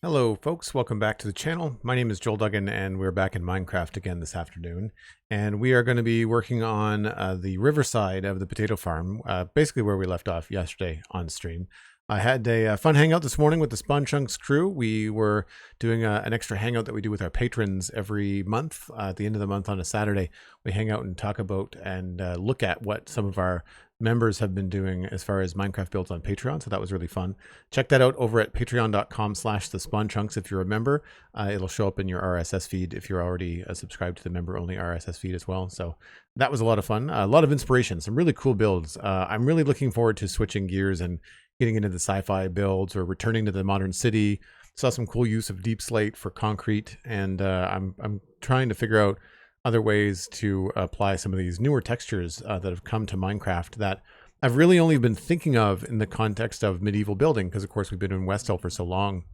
Hello folks, welcome back to the channel. My name is Joel Duggan and we're back in Minecraft again this afternoon. And we are going to be working on the riverside of the potato farm, basically where we left off yesterday on stream. I had a fun hangout this morning with the SpawnChunks crew. We were doing an extra hangout that we do with our patrons every month. At the end of the month on a Saturday, we hang out and talk about and look at what some of our members have been doing as far as Minecraft builds on Patreon. So that was really fun. Check that out over at patreon.com/thespawnchunks if you're a member. It'll show up in your RSS feed if you're already subscribed to the member only RSS feed as well. So that was a lot of fun. A lot of inspiration, some really cool builds. I'm really looking forward to switching gears and getting into the sci-fi builds or returning to the modern city. Saw some cool use of deep slate for concrete, and I'm trying to figure out other ways to apply some of these newer textures that have come to Minecraft that I've really only been thinking of in the context of medieval building, because of course we've been in Westhill for so long.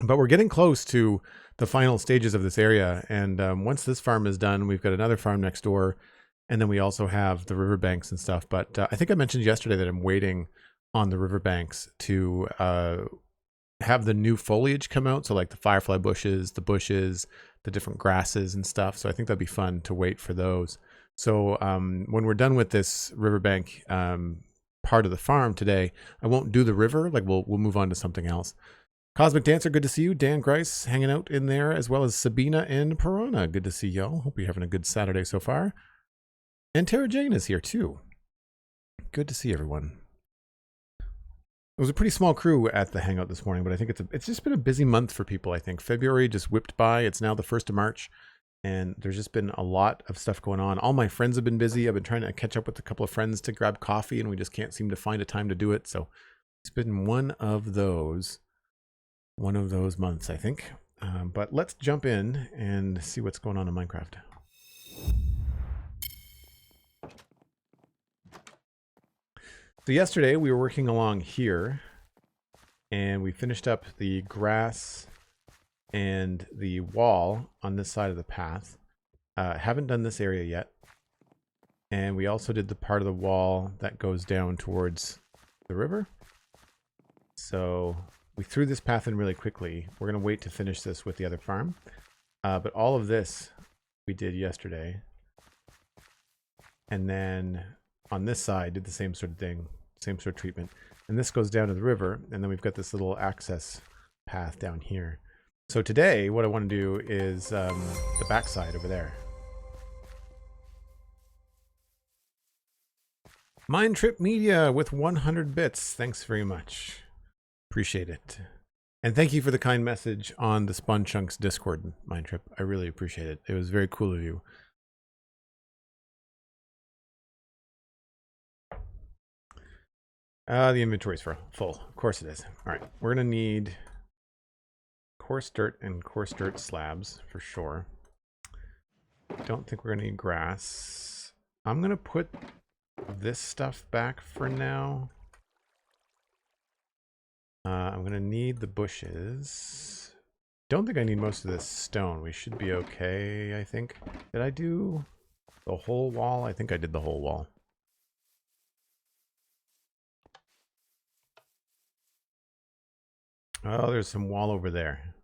But we're getting close to the final stages of this area, and once this farm is done, we've got another farm next door, and then we also have the riverbanks and stuff. But I think I mentioned yesterday that I'm waiting on the riverbanks to have the new foliage come out. So like the firefly bushes, the different grasses and stuff. So I think that'd be fun to wait for those. So when we're done with this riverbank part of the farm today, I won't do the river. Like we'll move on to something else. Cosmic Dancer, good to see you. Dan Grice hanging out in there, as well as Sabina and Piranha. Good to see y'all. Hope you're having a good Saturday so far. And Tara Jane is here too. Good to see everyone. It was a pretty small crew at the hangout this morning, but I think it's just been a busy month for people. I think February just whipped by. It's now the 1st of March, and there's just been a lot of stuff going on. All my friends have been busy. I've been trying to catch up with a couple of friends to grab coffee, and we just can't seem to find a time to do it. So it's been one of those months, I think. But let's jump in and see what's going on in Minecraft. So yesterday we were working along here, and we finished up the grass and the wall on this side of the path. Haven't done this area yet. And we also did the part of the wall that goes down towards the river. So we threw this path in really quickly. We're going to wait to finish this with the other farm. But all of this we did yesterday. And then on this side, did the same sort of thing, same sort of treatment. And this goes down to the river, and then we've got this little access path down here. So today, what I want to do is the backside over there. MindTripMedia with 100 bits. Thanks very much. Appreciate it. And thank you for the kind message on the SpawnChunks Discord, MindTrip. I really appreciate it. It was very cool of you. The inventory's full. Of course it is. All right, we're going to need coarse dirt and coarse dirt slabs for sure. Don't think we're going to need grass. I'm going to put this stuff back for now. I'm going to need the bushes. Don't think I need most of this stone. We should be okay, I think. Did I do the whole wall? I think I did the whole wall. Oh, there's some wall over there.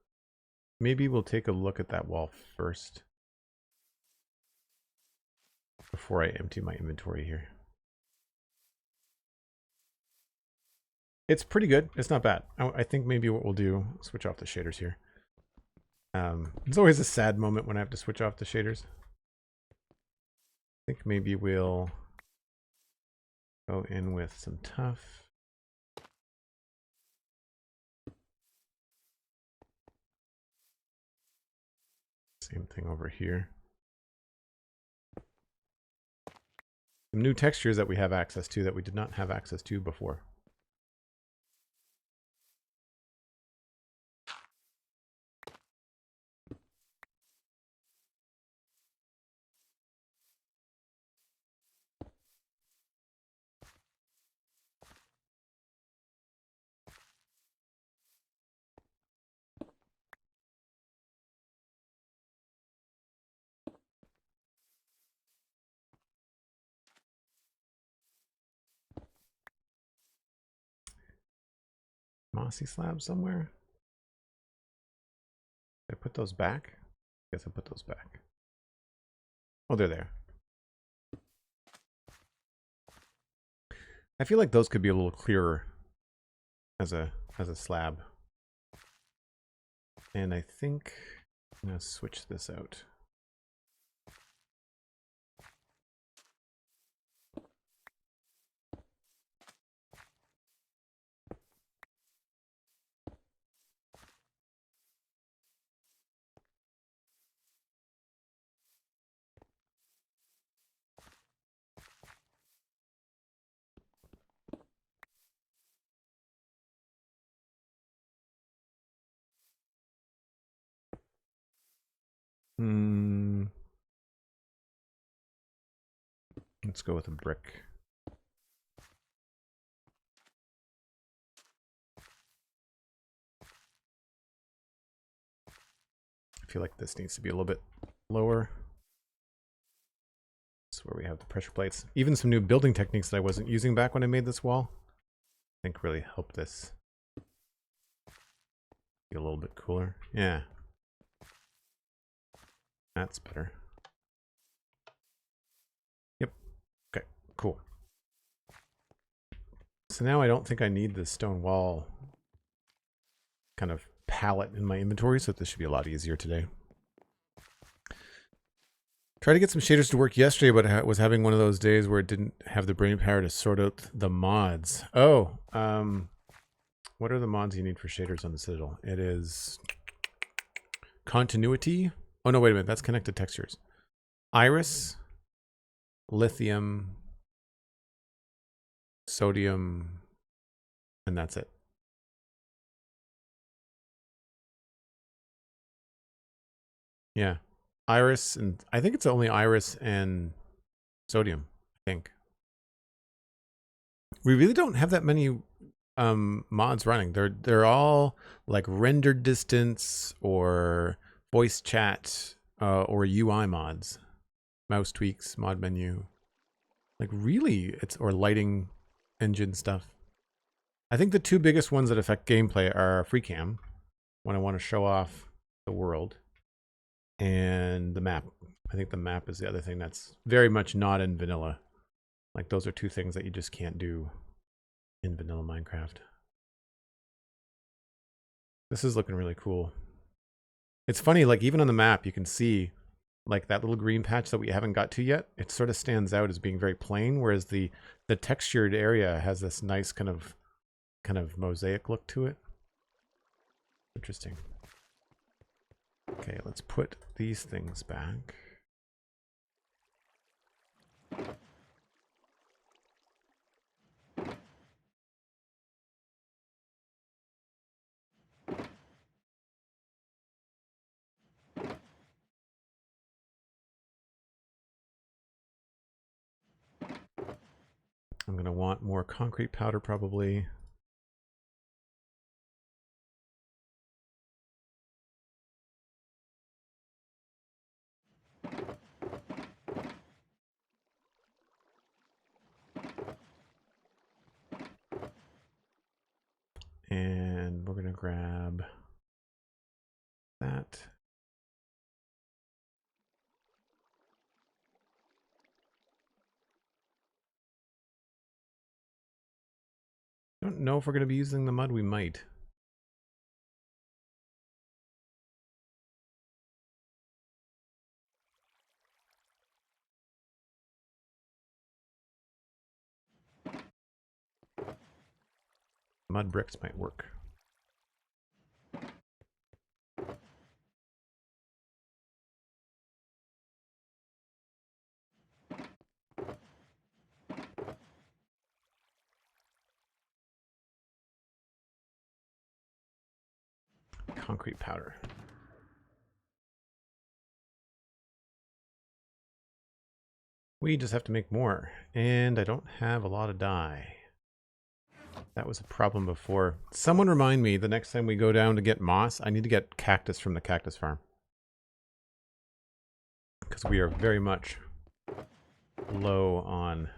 Maybe we'll take a look at that wall first before I empty my inventory here. It's pretty good. It's not bad. I think maybe what we'll do, switch off the shaders here. It's always a sad moment when I have to switch off the shaders. I think maybe we'll go in with some tuff. Same thing over here. Some new textures that we have access to that we did not have access to before. Mossy slab somewhere. Did I put those back? Guess I put those back. Oh, they're there. I feel like those could be a little clearer as a slab. And I think I'm gonna switch this out. Let's go with a brick. I feel like this needs to be a little bit lower. That's where we have the pressure plates. Even some new building techniques that I wasn't using back when I made this wall, I think really helped this be a little bit cooler. Yeah. That's better. Yep. Okay, cool. So now I don't think I need the stone wall kind of palette in my inventory, so this should be a lot easier today. Tried to get some shaders to work yesterday, but I was having one of those days where it didn't have the brain power to sort out the mods. Oh, what are the mods you need for shaders on the Citadel? It is continuity. Oh no, wait a minute, that's connected textures. Iris, lithium, sodium, and that's it. Yeah. Iris, and I think it's only iris and sodium, I think. We really don't have that many mods running. They're all like render distance or voice chat or UI mods, mouse tweaks, mod menu. Like really, it's or lighting engine stuff. I think the two biggest ones that affect gameplay are free cam when I want to show off the world, and the map. I think the map is the other thing that's very much not in vanilla. Like those are two things that you just can't do in vanilla Minecraft. This is looking really cool. It's funny, like even on the map, you can see like that little green patch that we haven't got to yet. It sort of stands out as being very plain, whereas the textured area has this nice kind of mosaic look to it. Interesting. Okay, let's put these things back. I'm going to want more concrete powder probably. And we're going to grab that. I don't know if we're going to be using the mud. We might. Mud bricks might work. Concrete powder. We just have to make more, and I don't have a lot of dye. That was a problem before. Someone remind me the next time we go down to get moss, I need to get cactus from the cactus farm. Because we are very much low on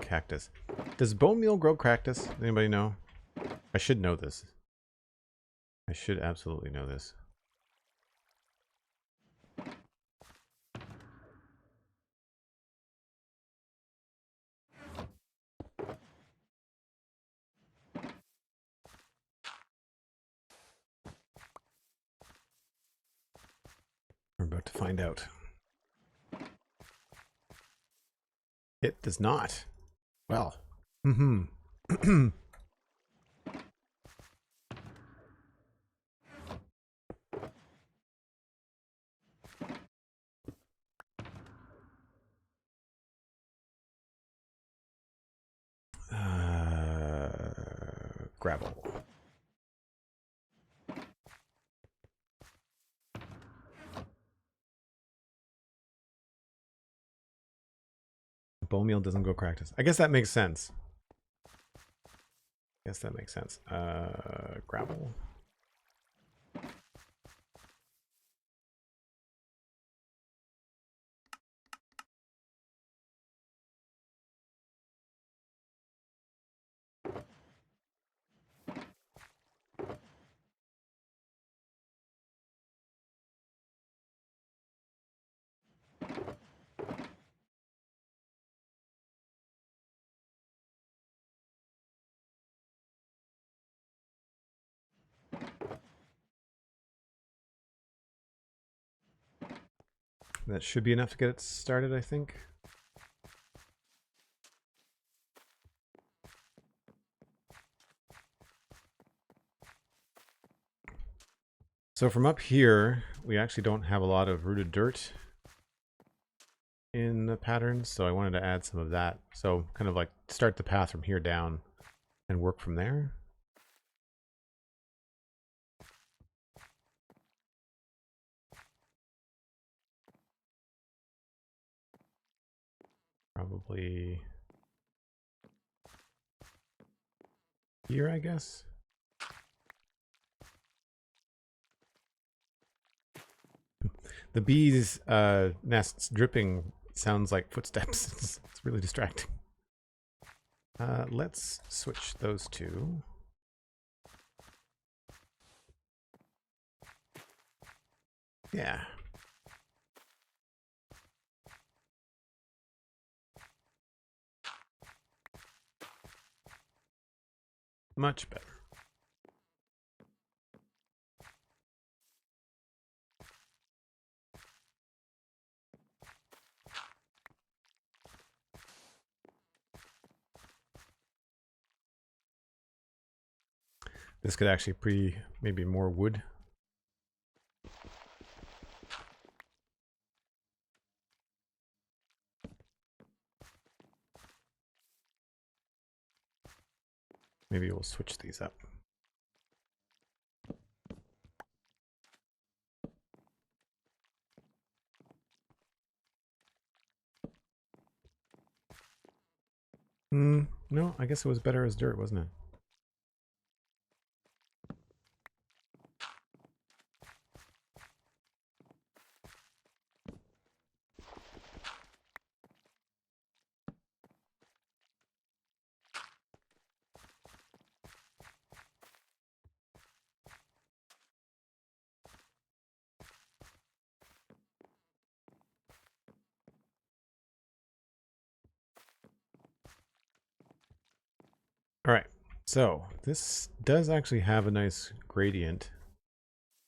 cactus. Does bone meal grow cactus? Anybody know? I should know this. I should absolutely know this. We're about to find out. It does not. Well. Mm-hmm. Gravel. Bone meal doesn't go practice. I guess that makes sense. Gravel. That should be enough to get it started, I think. So from up here, we actually don't have a lot of rooted dirt in the patterns, so I wanted to add some of that. So kind of like start the path from here down and work from there. Probably here, I guess. The bees' nests dripping sounds like footsteps. It's really distracting. Let's switch those two. Yeah. Much better. This could actually maybe more wood. Maybe we'll switch these up. No, I guess it was better as dirt, wasn't it? All right, so this does actually have a nice gradient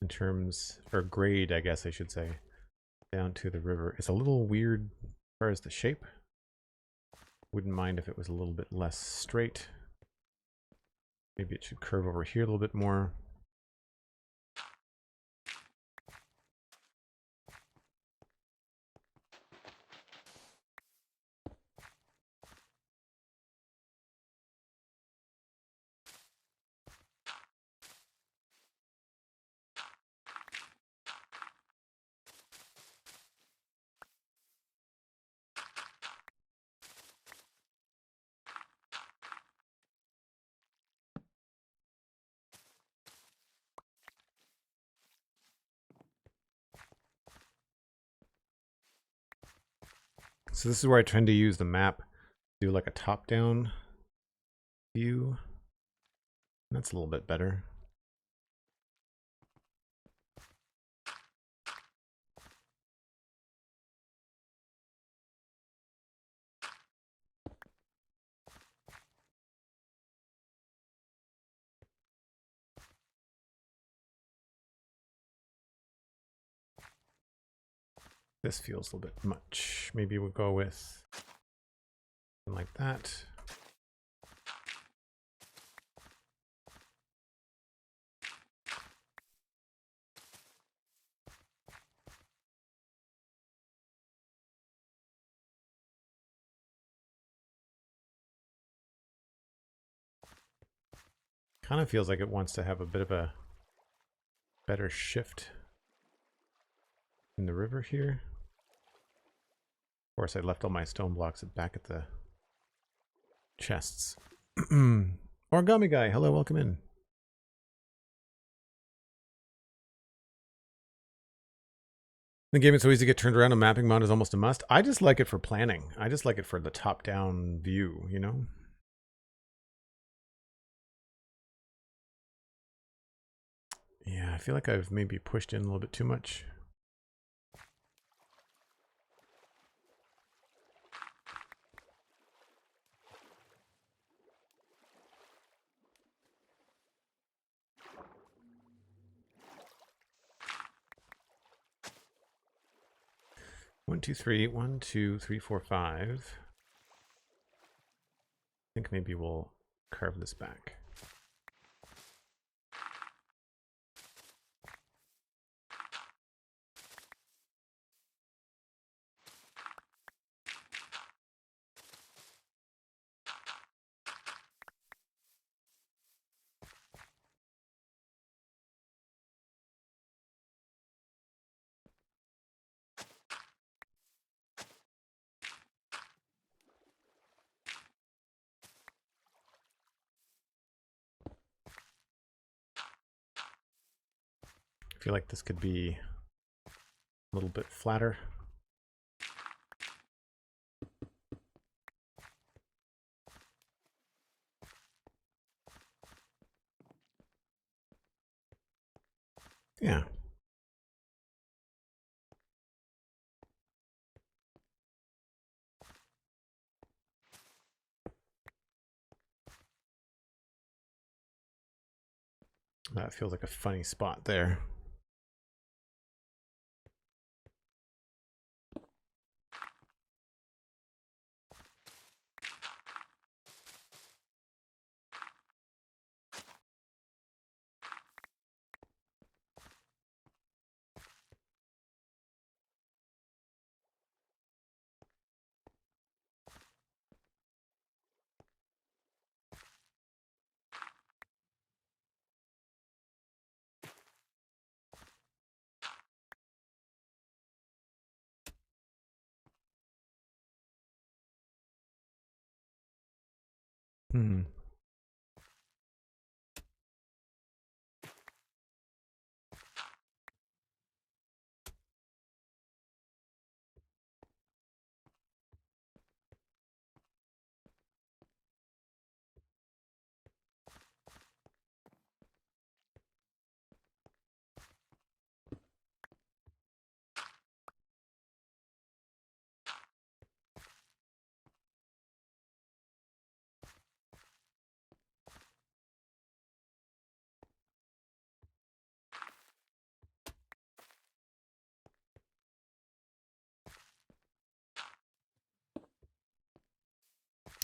in terms, or grade, I guess I should say, down to the river. It's a little weird as far as the shape. Wouldn't mind if it was a little bit less straight. Maybe it should curve over here a little bit more. So this is where I tend to use the map, do like a top-down view. That's a little bit better. This feels a little bit much. Maybe we'll go with something like that. Kind of feels like it wants to have a bit of a better shift in the river here. Of course, I left all my stone blocks back at the chests. Origami guy, hello, welcome in. The game is so easy to get turned around. A mapping mod is almost a must. I just like it for planning. I just like it for the top-down view, you know? Yeah, I feel like I've maybe pushed in a little bit too much. One, two, three. 1, 2, 3, 4, 5. I think maybe we'll carve this back. I feel like this could be a little bit flatter. Yeah. That feels like a funny spot there. Hmm.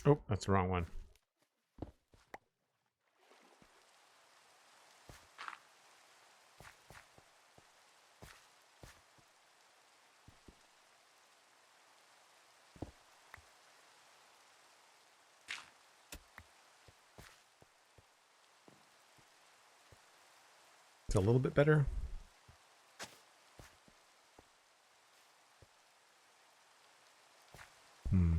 Oh, that's the wrong one. It's a little bit better. Hmm.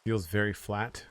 Feels very flat.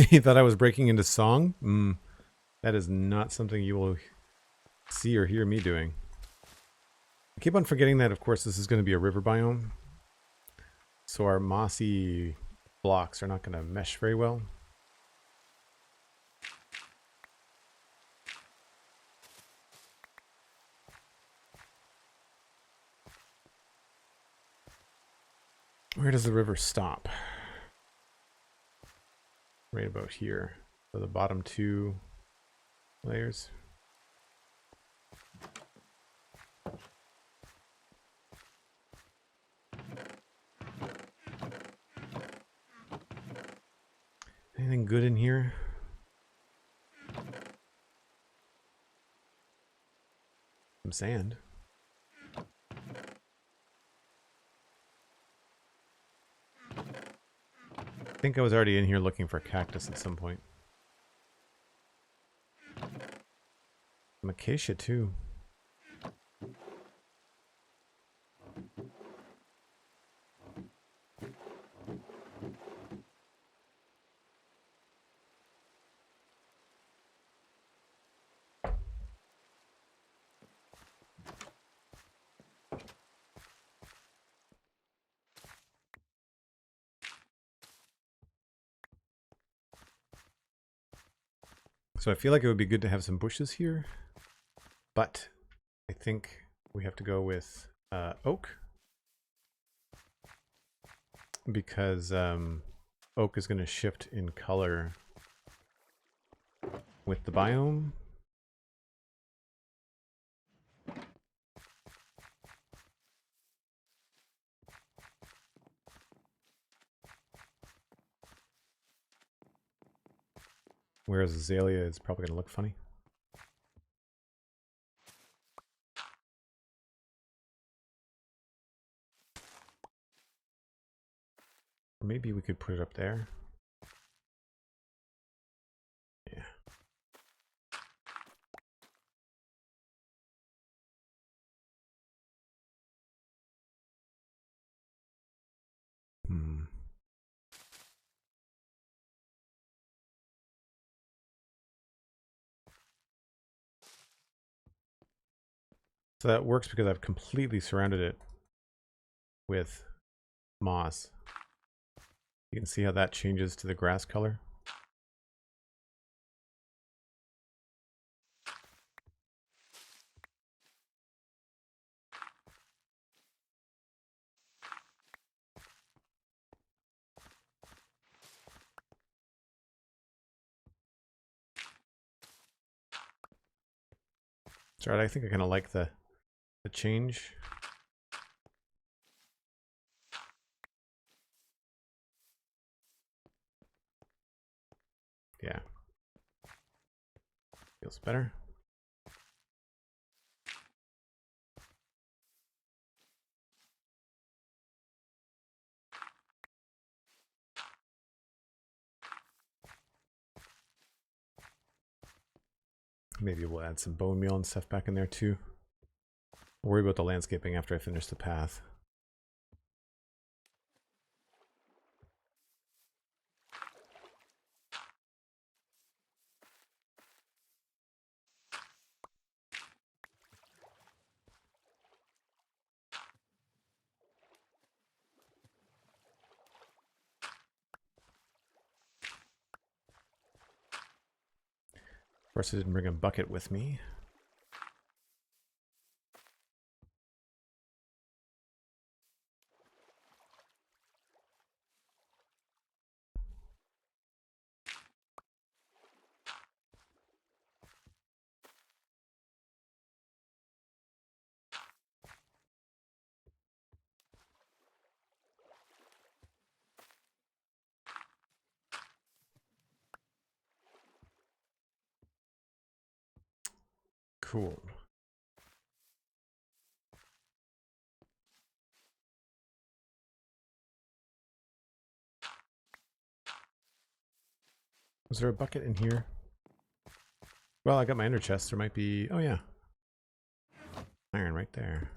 You thought I was breaking into song? That is not something you will see or hear me doing. I keep on forgetting that, of course, this is going to be a river biome. So our mossy blocks are not going to mesh very well. Where does the river stop? Right about here. So the bottom two layers. Anything good in here? Some sand. I think I was already in here looking for cactus at some point. Some acacia too. So I feel like it would be good to have some bushes here, but I think we have to go with oak, because oak is going to shift in color with the biome. Whereas azalea is probably going to look funny. Or maybe we could put it up there. Yeah. So that works because I've completely surrounded it with moss. You can see how that changes to the grass color. Sorry, I think I kind of like the change. Yeah. Feels better. Maybe we'll add some bone meal and stuff back in there too. I'll worry about the landscaping after I finish the path. Of course, I didn't bring a bucket with me. Cool. Was there a bucket in here? Well, I got my ender chest. There might be... Oh, yeah. Iron right there.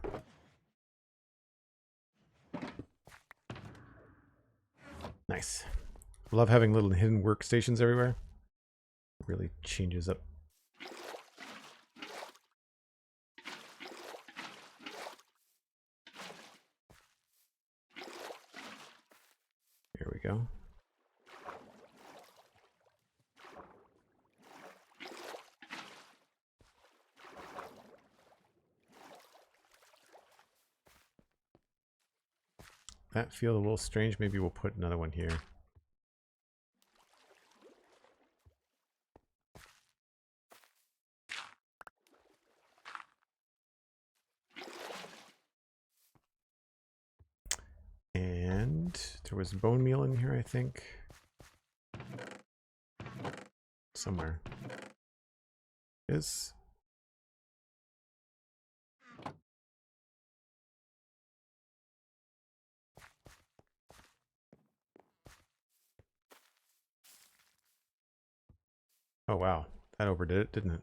Nice. Love having little hidden workstations everywhere. Really changes up. Here we go. That feels a little strange. Maybe we'll put another one here. And there was bone meal in here, I think. Somewhere. Is. Oh wow, that overdid it, didn't it?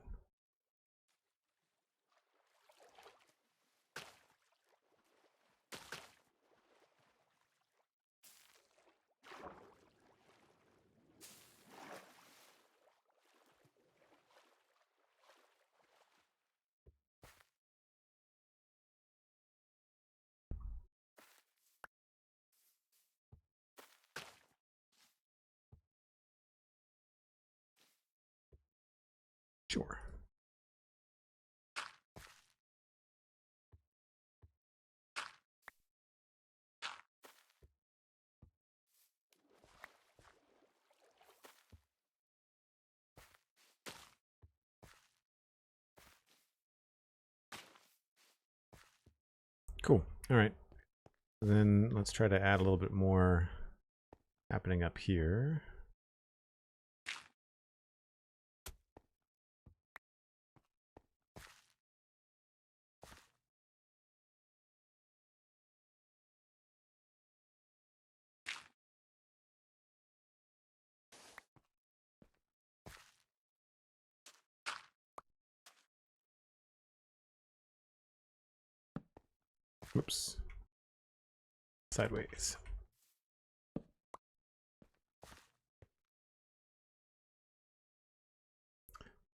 Sure. Cool. All right. Then let's try to add a little bit more happening up here. Whoops. Sideways.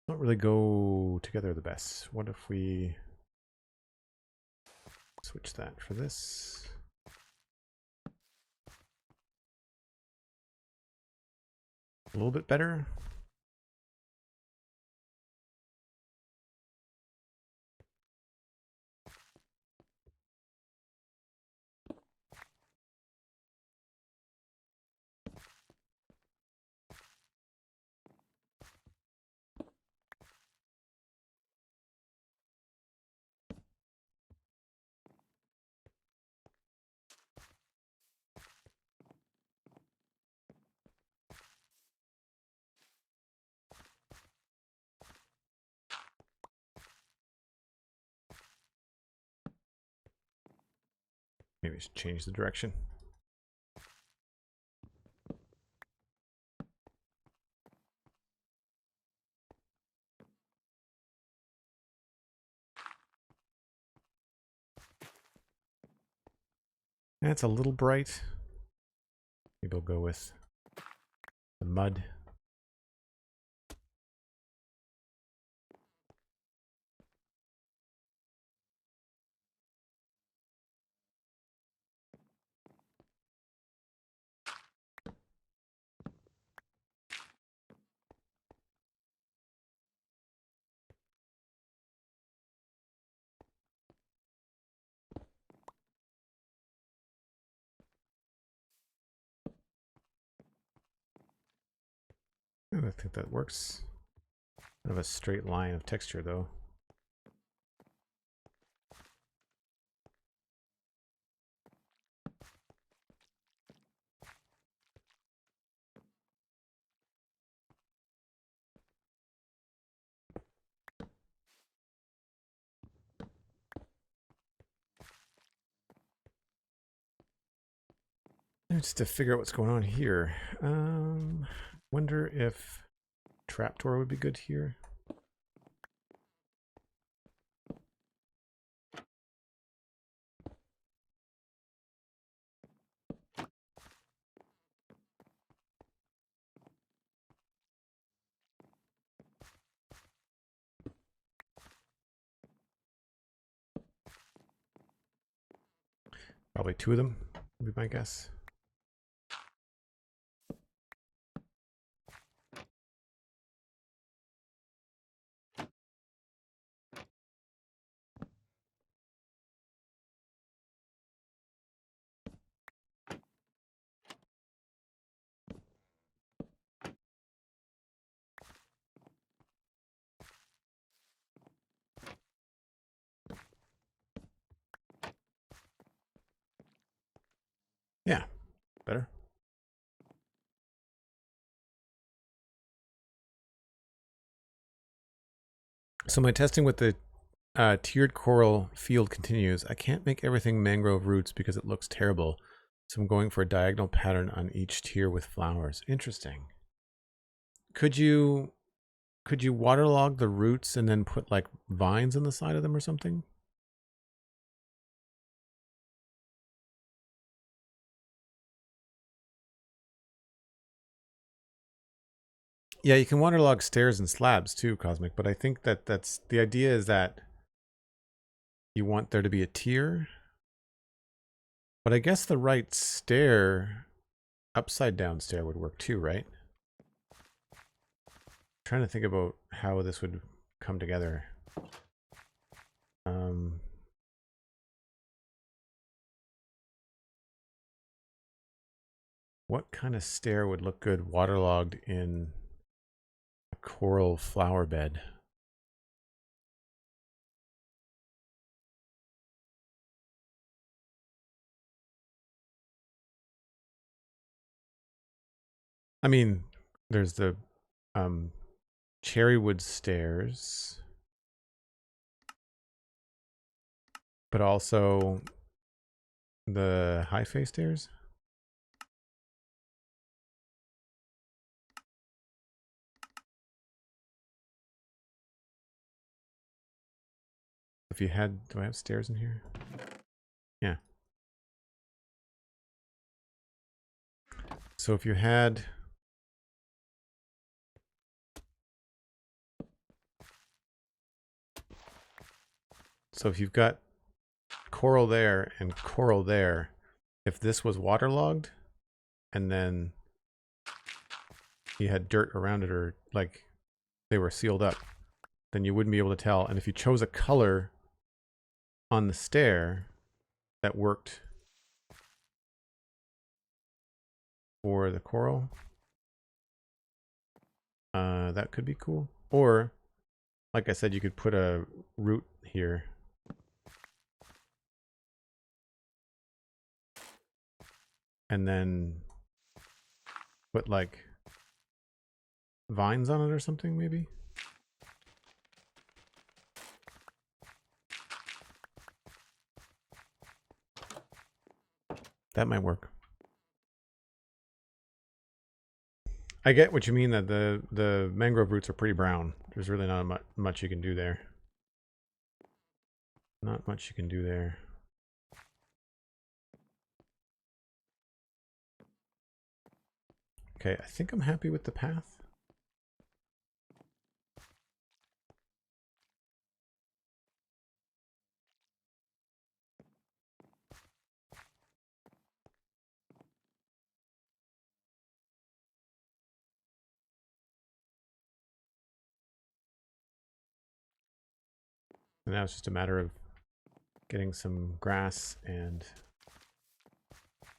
Don't really go together the best. What if we switch that for this? A little bit better. Maybe we should change the direction. That's a little bright. Maybe we'll go with the mud. I think that works. Kind of a straight line of texture though. Just to figure out what's going on here. Wonder if trapdoor would be good here. Probably 2 of them, would be my guess. Yeah, better. So my testing with the tiered coral field continues. I can't make everything mangrove roots because it looks terrible. So I'm going for a diagonal pattern on each tier with flowers. Interesting. Could you waterlog the roots and then put like vines on the side of them or something? Yeah, you can waterlog stairs and slabs too, Cosmic, but I think that that's the idea is that you want there to be a tier. But I guess the right stair, upside down stair would work too, right? I'm trying to think about how this would come together. What kind of stair would look good waterlogged in a coral flower bed? I mean, there's the cherrywood stairs, but also the high face stairs. If you had, do I have stairs in here? Yeah. So if you had, so if you've got coral there and coral there, if this was waterlogged and then you had dirt around it or like they were sealed up, then you wouldn't be able to tell. And if you chose a color on the stair that worked for the coral, that could be cool. Or, like I said, you could put a root here. And then put like vines on it or something, maybe? That might work. I get what you mean that the mangrove roots are pretty brown. There's really not much you can do there. Not much you can do there. Okay, I think I'm happy with the path. And now it's just a matter of getting some grass and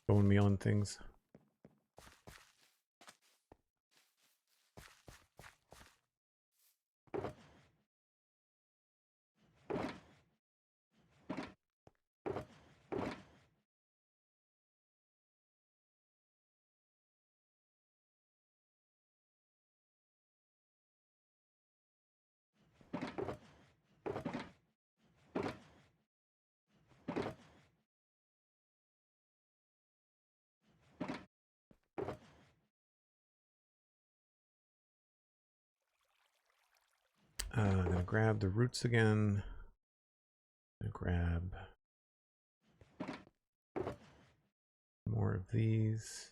bone meal and things. I'm gonna grab the roots again. I'm gonna grab more of these.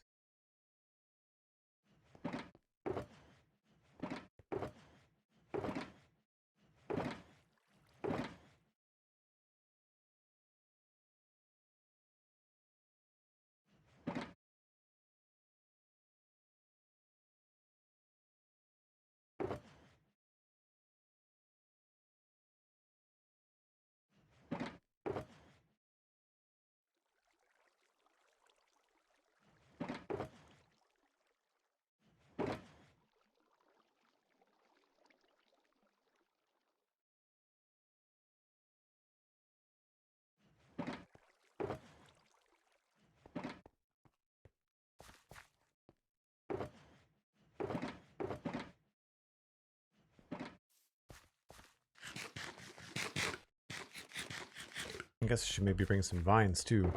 I guess I should maybe bring some vines too.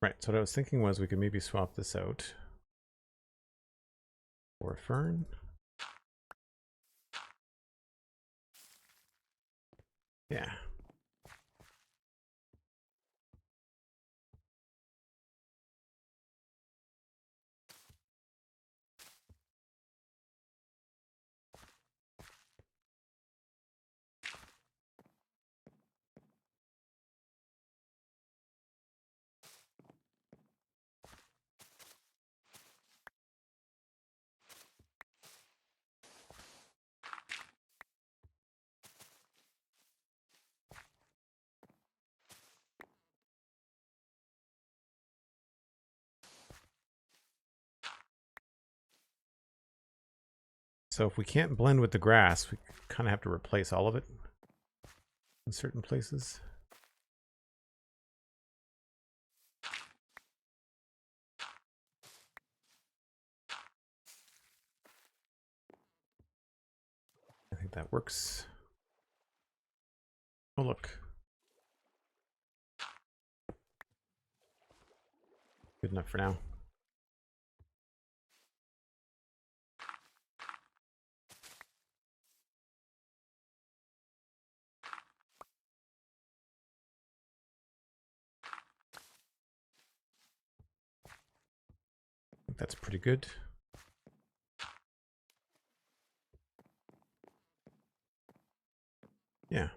Right, so what I was thinking was we could maybe swap this out for a fern. Yeah. So if we can't blend with the grass, we kind of have to replace all of it in certain places. I think that works. Oh, look. Good enough for now. I think that's pretty good. Yeah.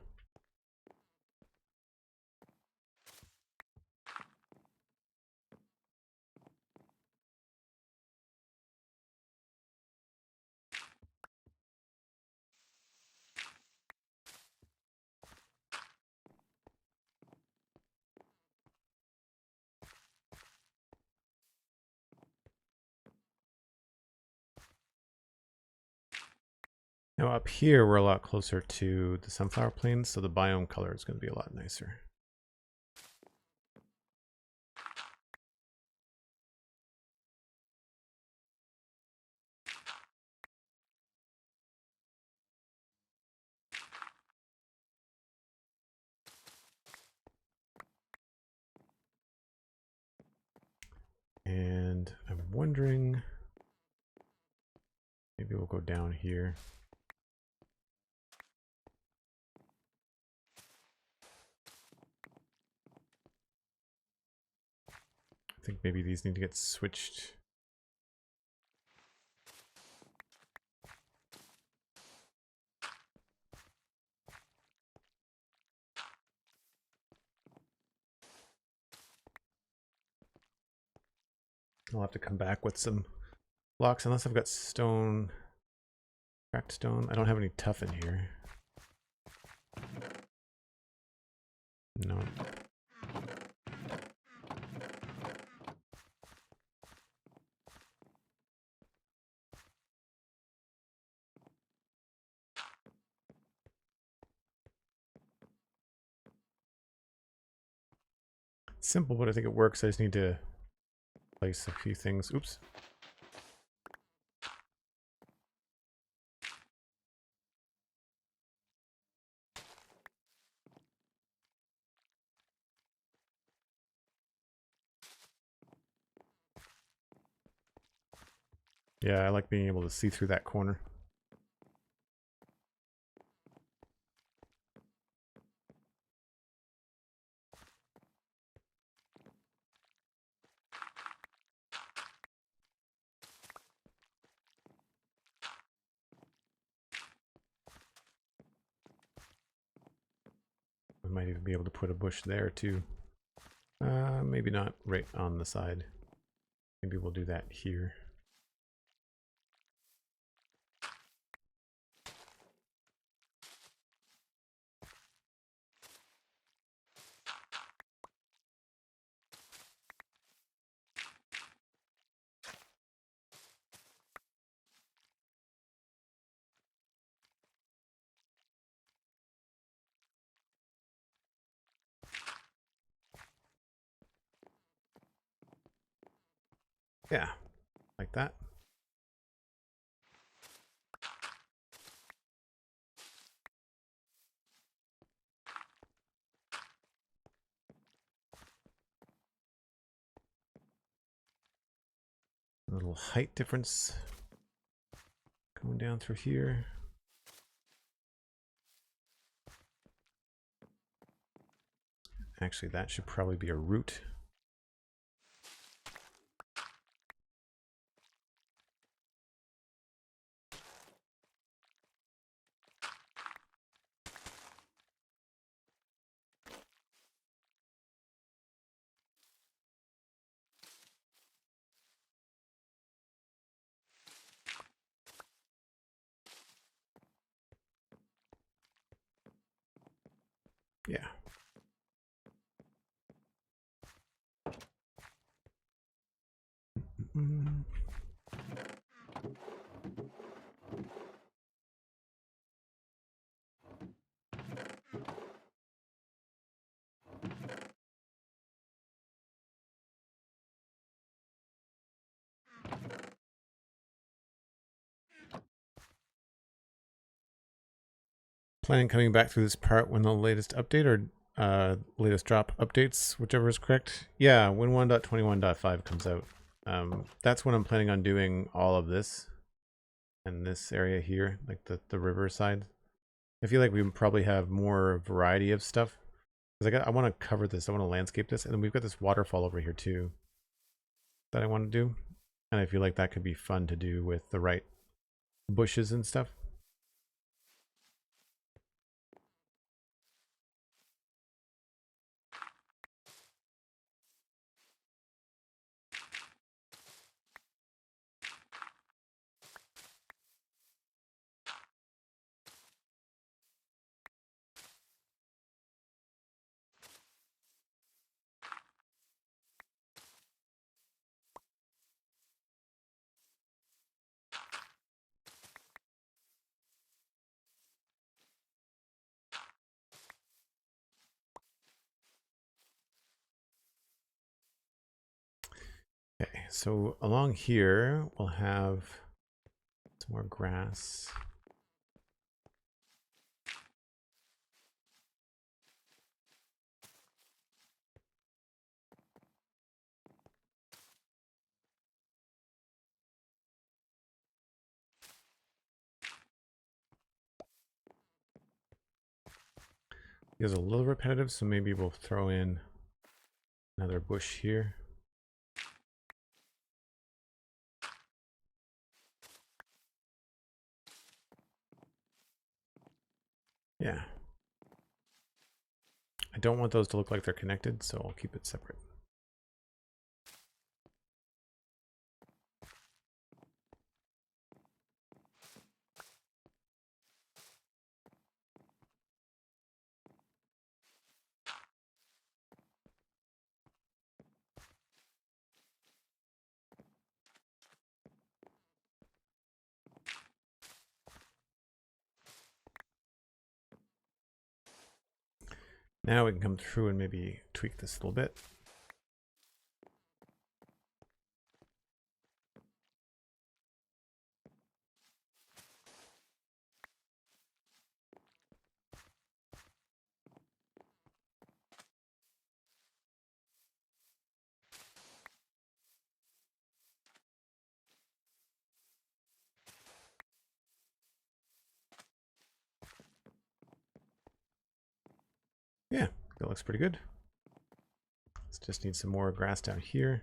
Now up here, we're a lot closer to the sunflower plains, so the biome color is going to be a lot nicer. And I'm wondering, maybe we'll go down here. I think maybe these need to get switched. I'll have to come back with some blocks, unless I've got stone, cracked stone. I don't have any tough in here. No. Simple, but I think it works. I just need to place a few things. Oops. Yeah, I like being able to see through that corner. We might even be able to put a bush there too. Maybe not right on the side. Maybe we'll do that here. Yeah, like that. A little height difference going down through here. Actually, that should probably be a root. Yeah. Mm. Planning coming back through this part when the latest update or latest drop updates, whichever is correct. Yeah, when 1.21.5 comes out. That's when I'm planning on doing all of this and this area here, like the riverside. I feel like we probably have more variety of stuff because I want to cover this. I want to landscape this, and then we've got this waterfall over here too that I want to do, and I feel like that could be fun to do with the right bushes and stuff. Okay, so along here we'll have some more grass. It was a little repetitive, so maybe we'll throw in another bush here. Yeah. I don't want those to look like they're connected, so I'll keep it separate. Now we can come through and maybe tweak this a little bit. Yeah, that looks pretty good. Let's just need some more grass down here.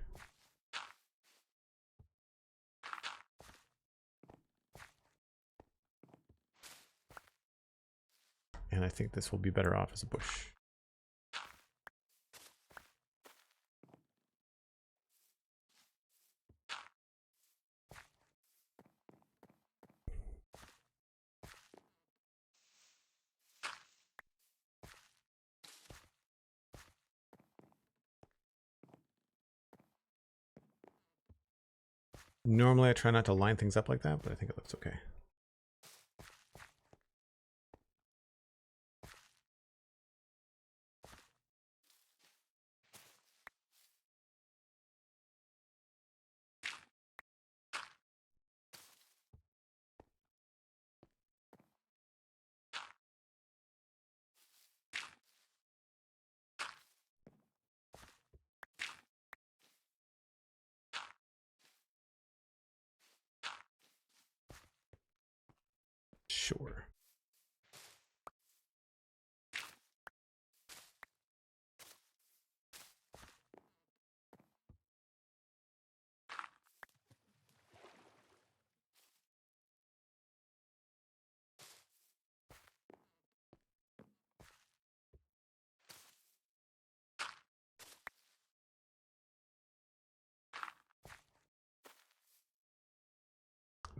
And I think this will be better off as a bush. Normally I try not to line things up like that, but I think it looks okay. Sure.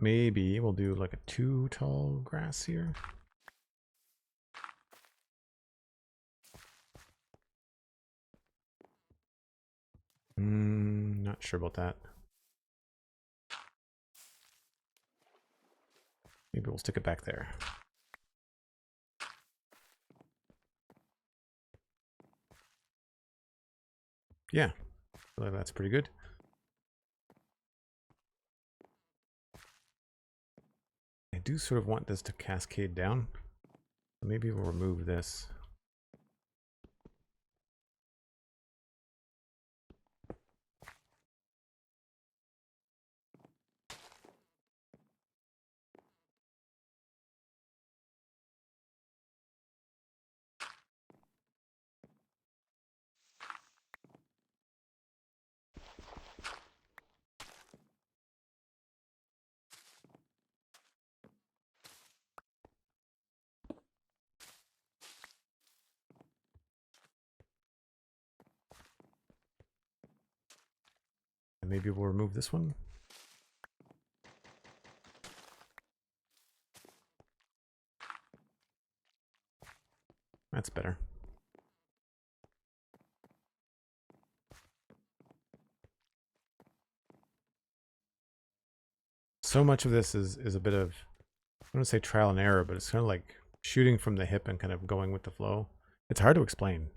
Maybe we'll do like a 2 tall grass here. Not sure about that. Maybe we'll stick it back there. Yeah, I feel like that's pretty good. I do sort of want this to cascade down. Maybe we'll remove this. And maybe we'll remove this one. That's better. So much of this is a bit of, I don't want to say trial and error, but it's kind of like shooting from the hip and kind of going with the flow. It's hard to explain.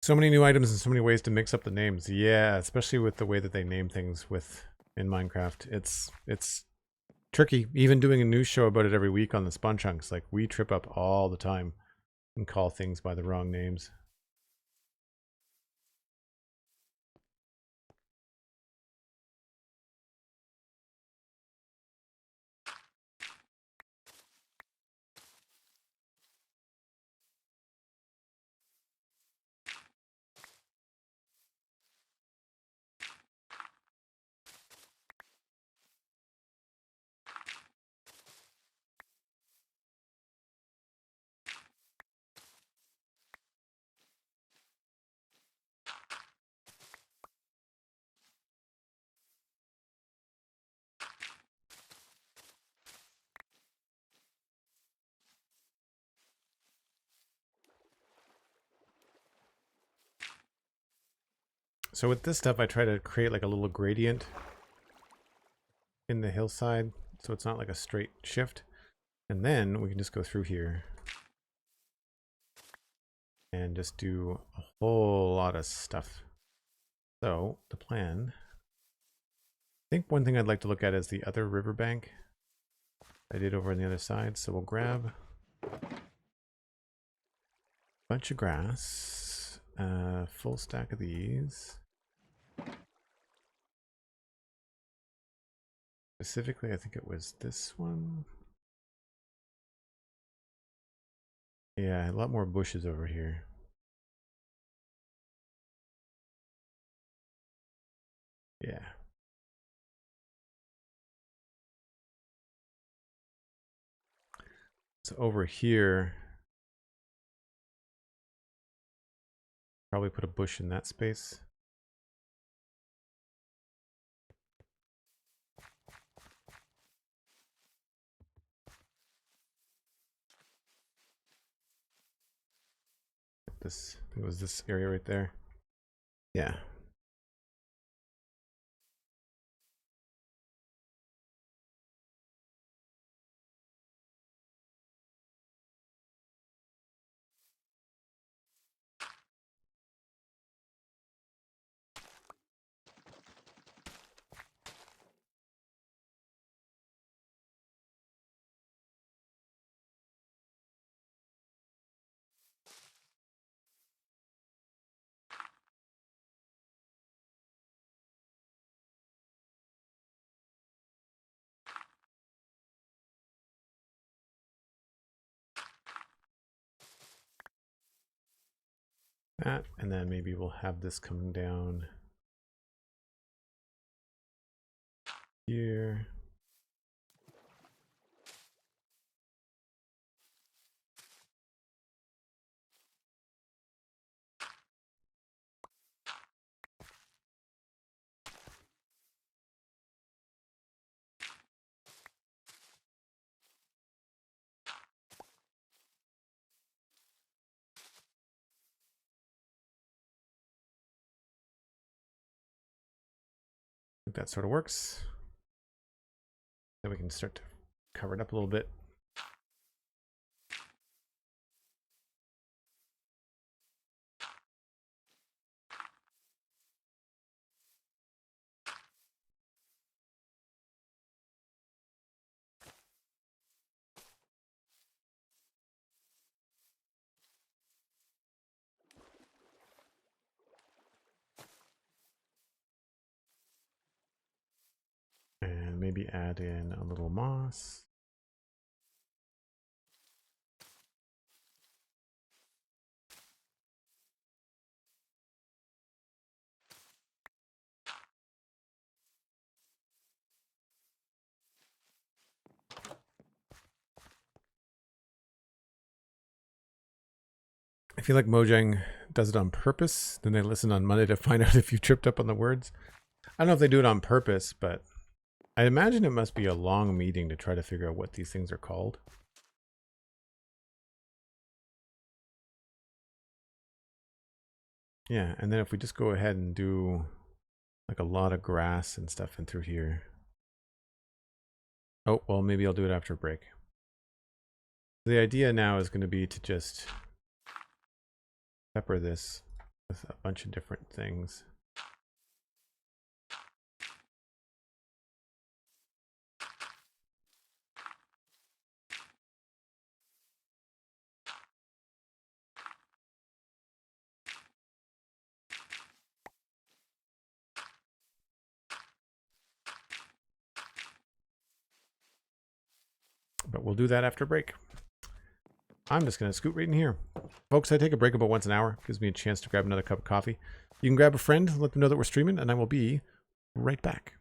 So many new items and so many ways to mix up the names. Yeah, especially with the way that they name things in Minecraft. It's tricky. Even doing a news show about it every week on the Spawn Chunks, like we trip up all the time and call things by the wrong names. So with this stuff, I try to create like a little gradient in the hillside, so it's not like a straight shift. And then we can just go through here and just do a whole lot of stuff. So the plan, I think one thing I'd like to look at is the other riverbank I did over on the other side. So we'll grab a bunch of grass, full stack of these. Specifically, I think it was this one. Yeah, a lot more bushes over here. Yeah. So over here, probably put a bush in that space. This, I think it was this area right there. Yeah. that, and then maybe we'll have this come down here. I think that sort of works. Then we can start to cover it up a little bit. And maybe add in a little moss. I feel like Mojang does it on purpose. Then they listen on Monday to find out if you tripped up on the words. I don't know if they do it on purpose, but I imagine it must be a long meeting to try to figure out what these things are called. Yeah, and then if we just go ahead and do like a lot of grass and stuff in through here. Oh, well, maybe I'll do it after a break. The idea now is going to be to just pepper this with a bunch of different things. But we'll do that after break. I'm just going to scoot right in here. Folks, I take a break about once an hour. Gives me a chance to grab another cup of coffee. You can grab a friend, let them know that we're streaming, and I will be right back.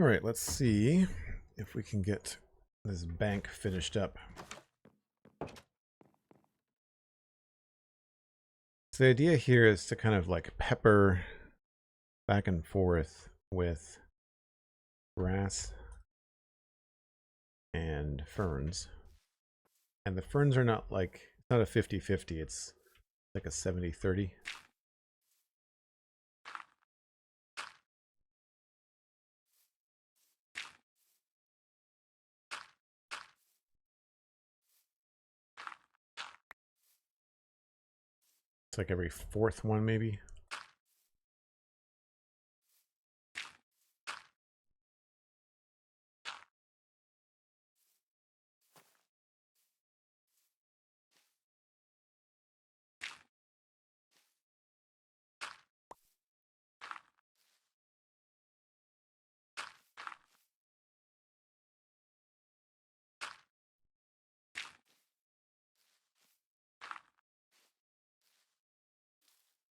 All right, let's see if we can get this bank finished up. So the idea here is to kind of like pepper back and forth with grass and ferns. And the ferns are not like, it's not a 50-50, it's like a 70-30. It's like every fourth one, maybe.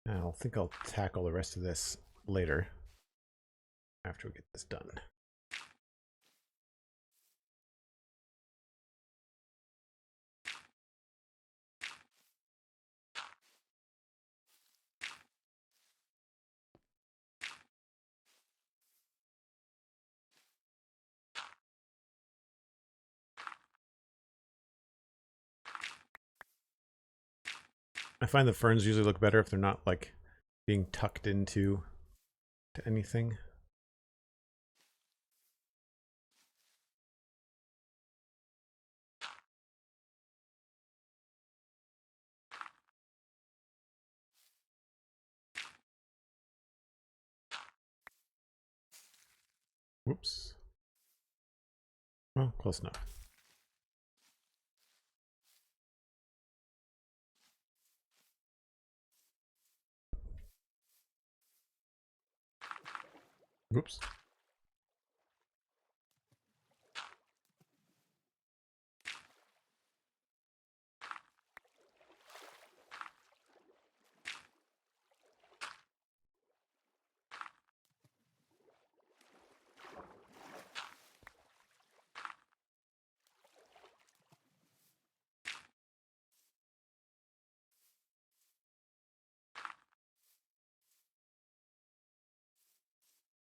I think I'll tackle the rest of this later, after we get this done. I find the ferns usually look better if they're not like being tucked into anything. Whoops. Well, close enough. Whoops.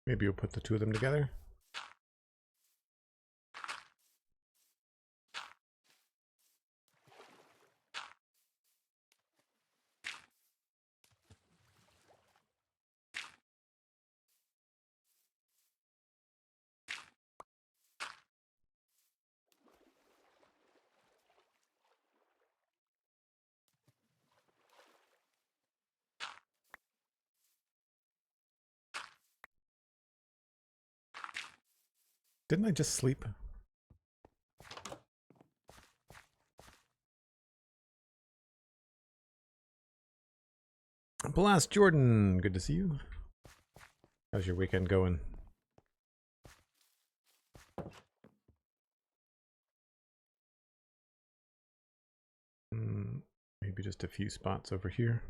Maybe we'll put the two of them together. Didn't I just sleep? Blast Jordan, good to see you. How's your weekend going? Maybe just a few spots over here.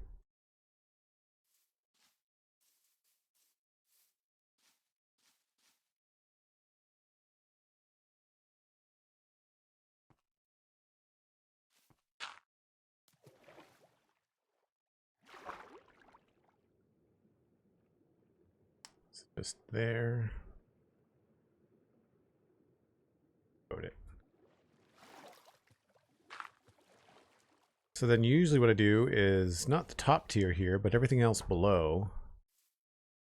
Just there. Got it. So then usually what I do is not the top tier here, but everything else below.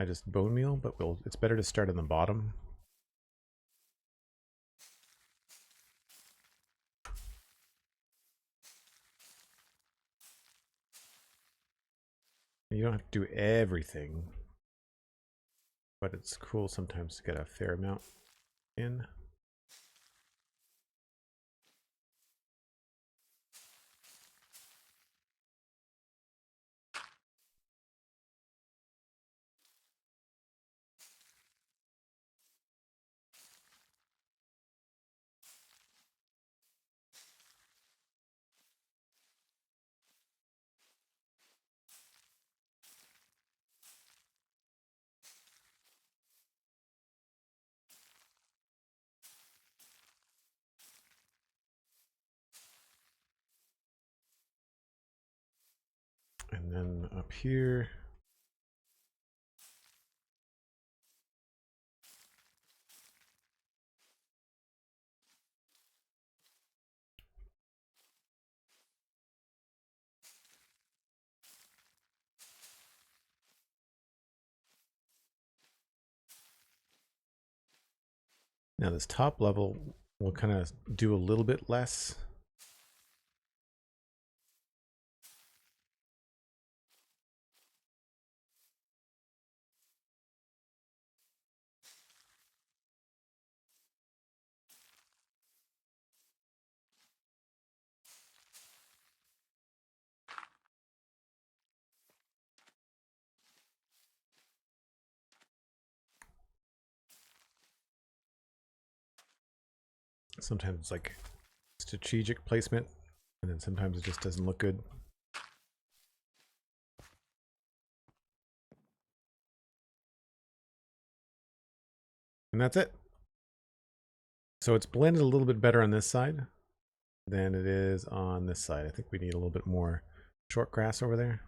I just bone meal, but it's better to start in the bottom. You don't have to do everything, but it's cool sometimes to get a fair amount in. And then up here. Now this top level will kind of do a little bit less. Sometimes it's like strategic placement, and then sometimes it just doesn't look good. And that's it. So it's blended a little bit better on this side than it is on this side. I think we need a little bit more short grass over there.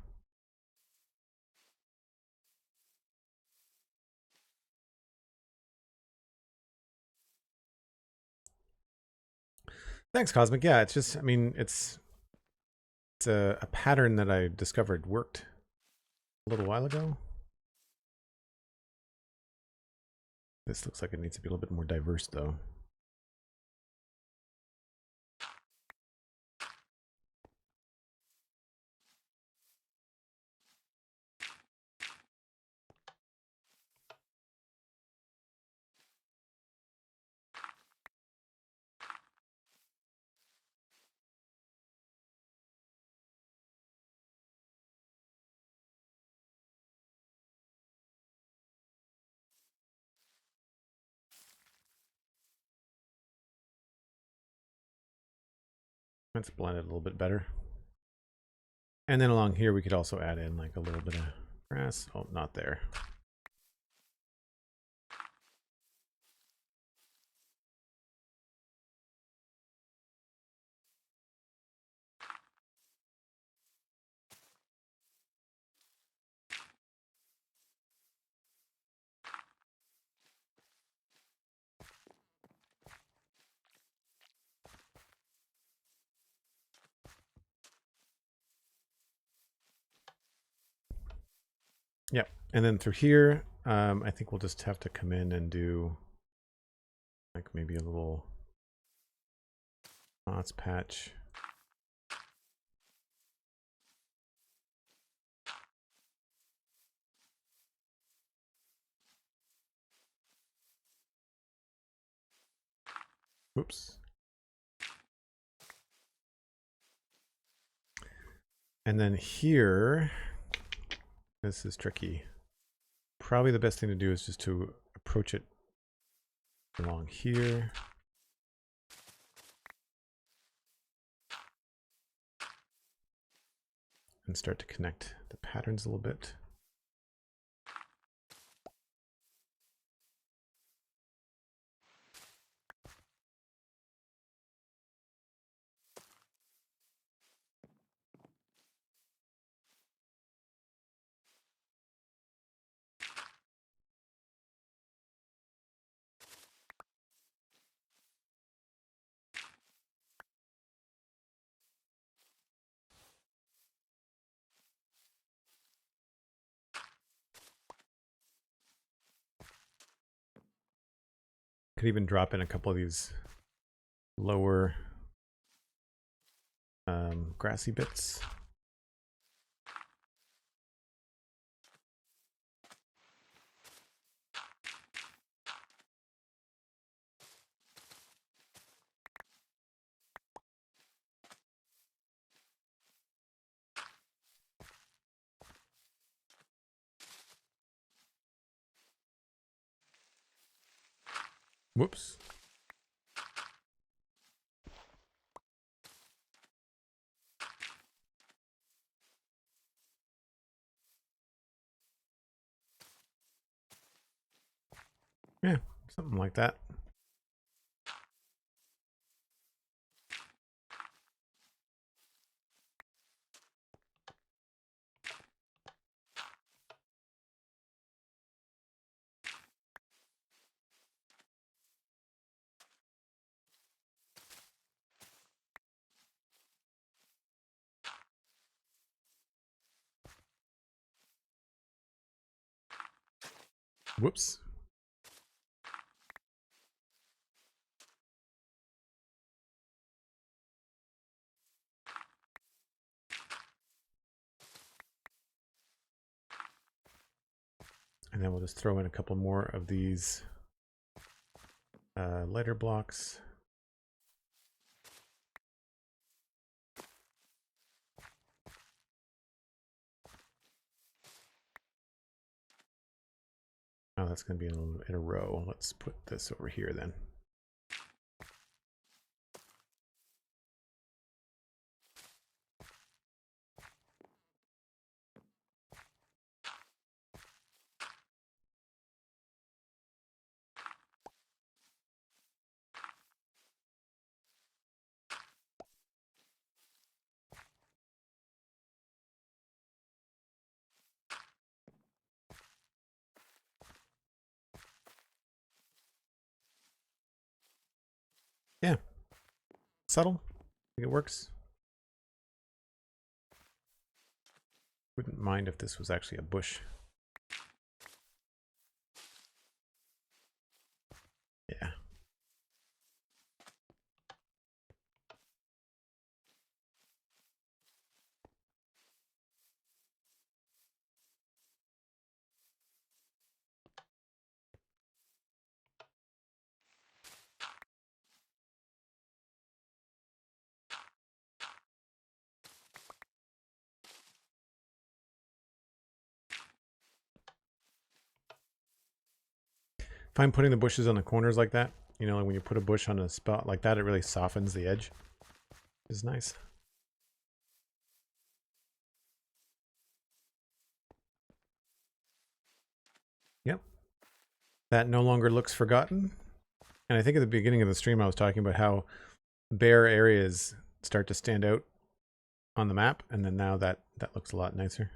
Thanks, Cosmic. Yeah, it's just, I mean, it's a pattern that I discovered worked a little while ago. This looks like it needs to be a little bit more diverse, though. Let's blend it a little bit better. And then along here, we could also add in like a little bit of grass. Oh, not there. Yep. And then through here, I think we'll just have to come in and do like maybe a little moss patch. Whoops. And then here, this is tricky. Probably the best thing to do is just to approach it along here. And start to connect the patterns a little bit. Could even drop in a couple of these lower grassy bits. Whoops. Yeah, something like that. Whoops. And then we'll just throw in a couple more of these lighter blocks. Oh, that's going to be in a row. Let's put this over here then. Yeah. Subtle. I think it works. Wouldn't mind if this was actually a bush. Yeah. If I'm putting the bushes on the corners like that, you know, like when you put a bush on a spot like that, it really softens the edge. It's nice. Yep. That no longer looks forgotten. And I think at the beginning of the stream I was talking about how bare areas start to stand out on the map, and then now that looks a lot nicer.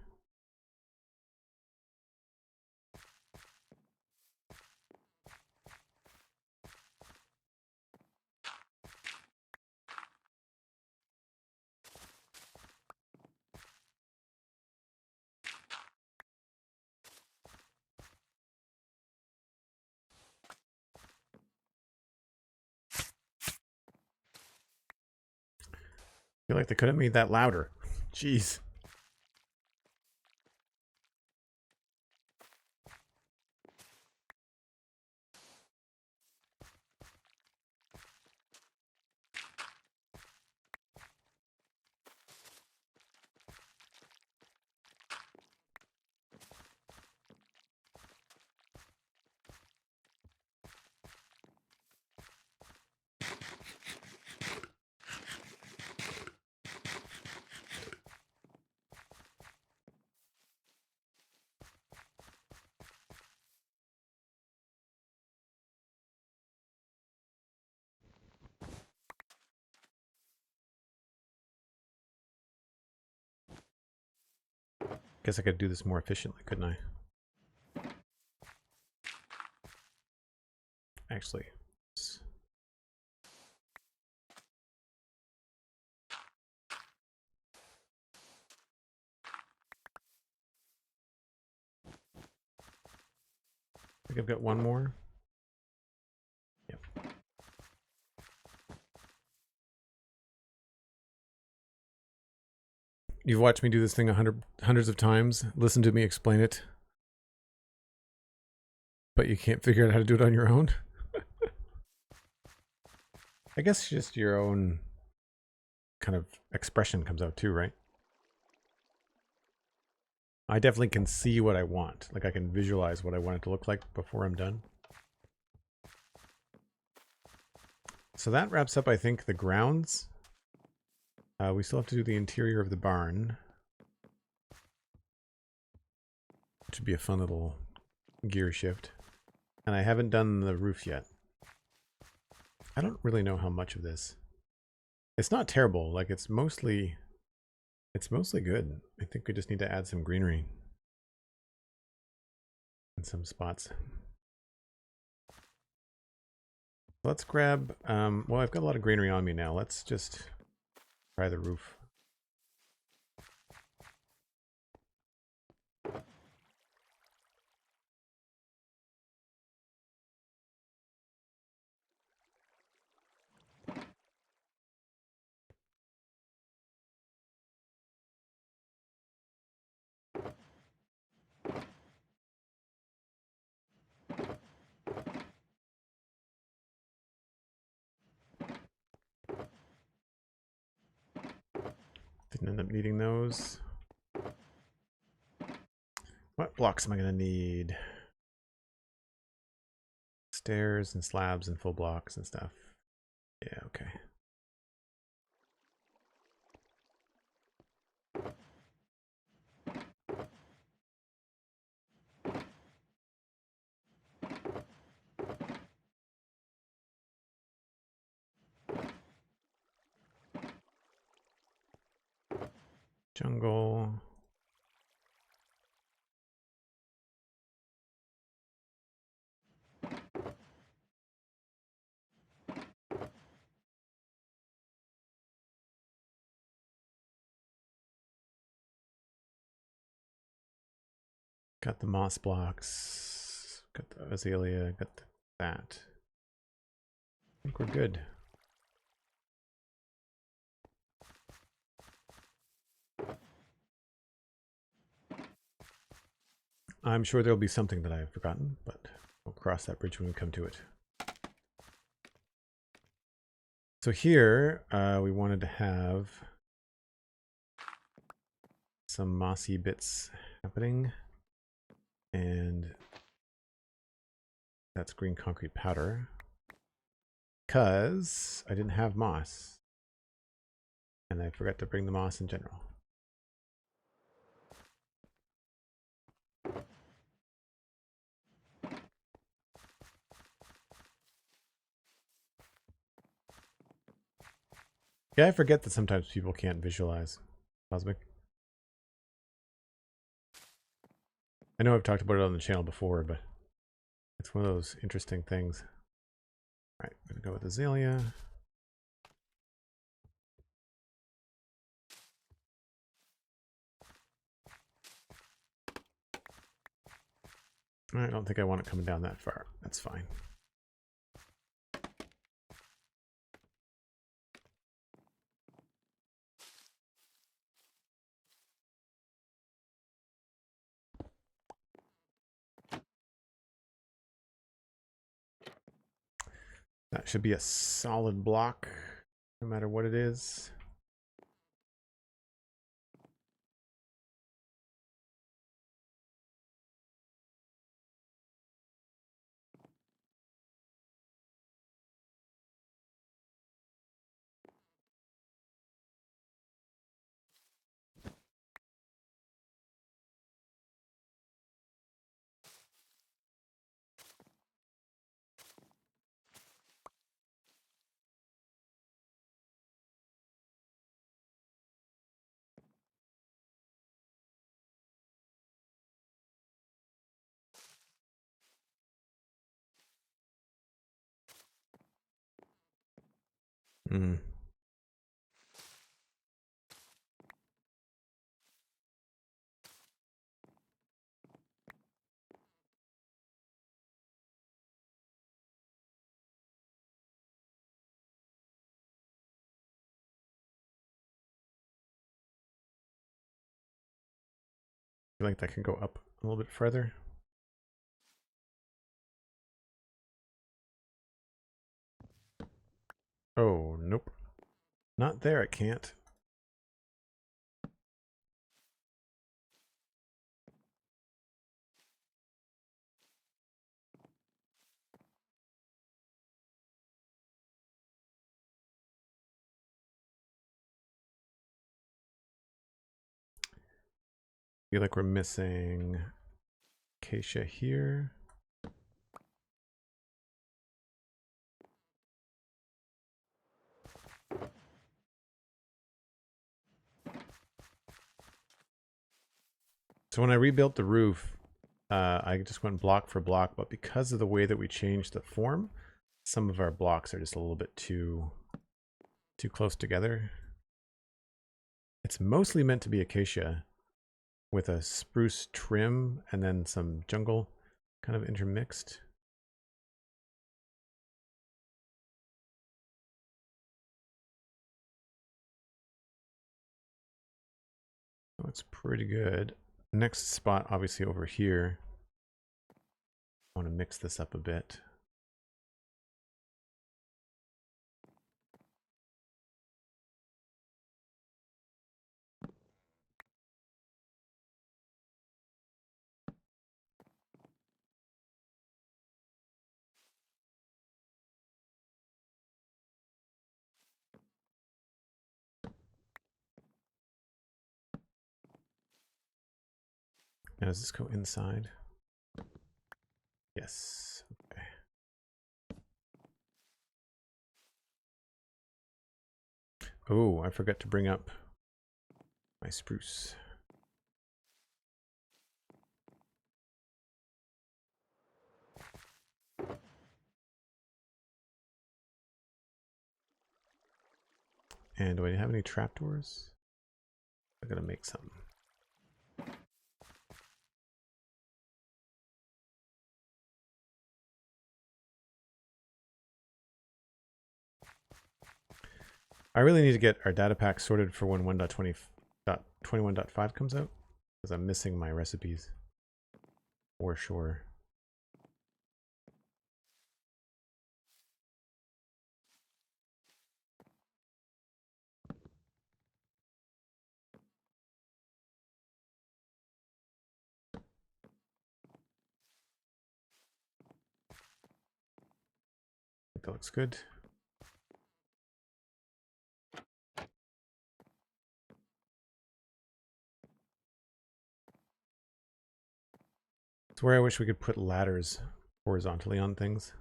I feel like they could have made that louder. Jeez. Guess I could do this more efficiently, couldn't I? Actually. I think I've got one more. Yep. You've watched me do this thing hundreds of times. Listen to me explain it. But you can't figure out how to do it on your own. I guess just your own kind of expression comes out too, right? I definitely can see what I want. Like I can visualize what I want it to look like before I'm done. So that wraps up, I think, the grounds. We still have to do the interior of the barn. Which would be a fun little gear shift. And I haven't done the roof yet. I don't really know how much of this. It's not terrible. Like it's mostly good. I think we just need to add some greenery in some spots. Let's grab, well, I've got a lot of greenery on me now. Let's just try the roof. Didn't end up needing those. What blocks am I going to need? Stairs and slabs and full blocks and stuff. Yeah, okay. Jungle. Got the moss blocks. Got the azalea. Got that. I think we're good. I'm sure there'll be something that I've forgotten, but we'll cross that bridge when we come to it. So here, we wanted to have some mossy bits happening, and that's green concrete powder, because I didn't have moss, and I forgot to bring the moss in general. Yeah, I forget that sometimes people can't visualize Cosmic. I know I've talked about it on the channel before, but it's one of those interesting things. All right, I'm gonna go with azalea. I don't think I want it coming down that far. That's fine. That should be a solid block, no matter what it is. Mm. I feel like that can go up a little bit further. Oh, nope. Not there, it can't. I feel like we're missing acacia here. So when I rebuilt the roof, I just went block for block, but because of the way that we changed the form, some of our blocks are just a little bit too close together. It's mostly meant to be acacia with a spruce trim and then some jungle kind of intermixed. So it's pretty good. Next spot, obviously over here. I want to mix this up a bit. Now, does this go inside? Yes. Okay. Oh, I forgot to bring up my spruce. And do I have any trapdoors? I gotta make some. I really need to get our data pack sorted for when 1.21.5 comes out, because I'm missing my recipes for sure. I think that looks good. It's where I wish we could put ladders horizontally on things.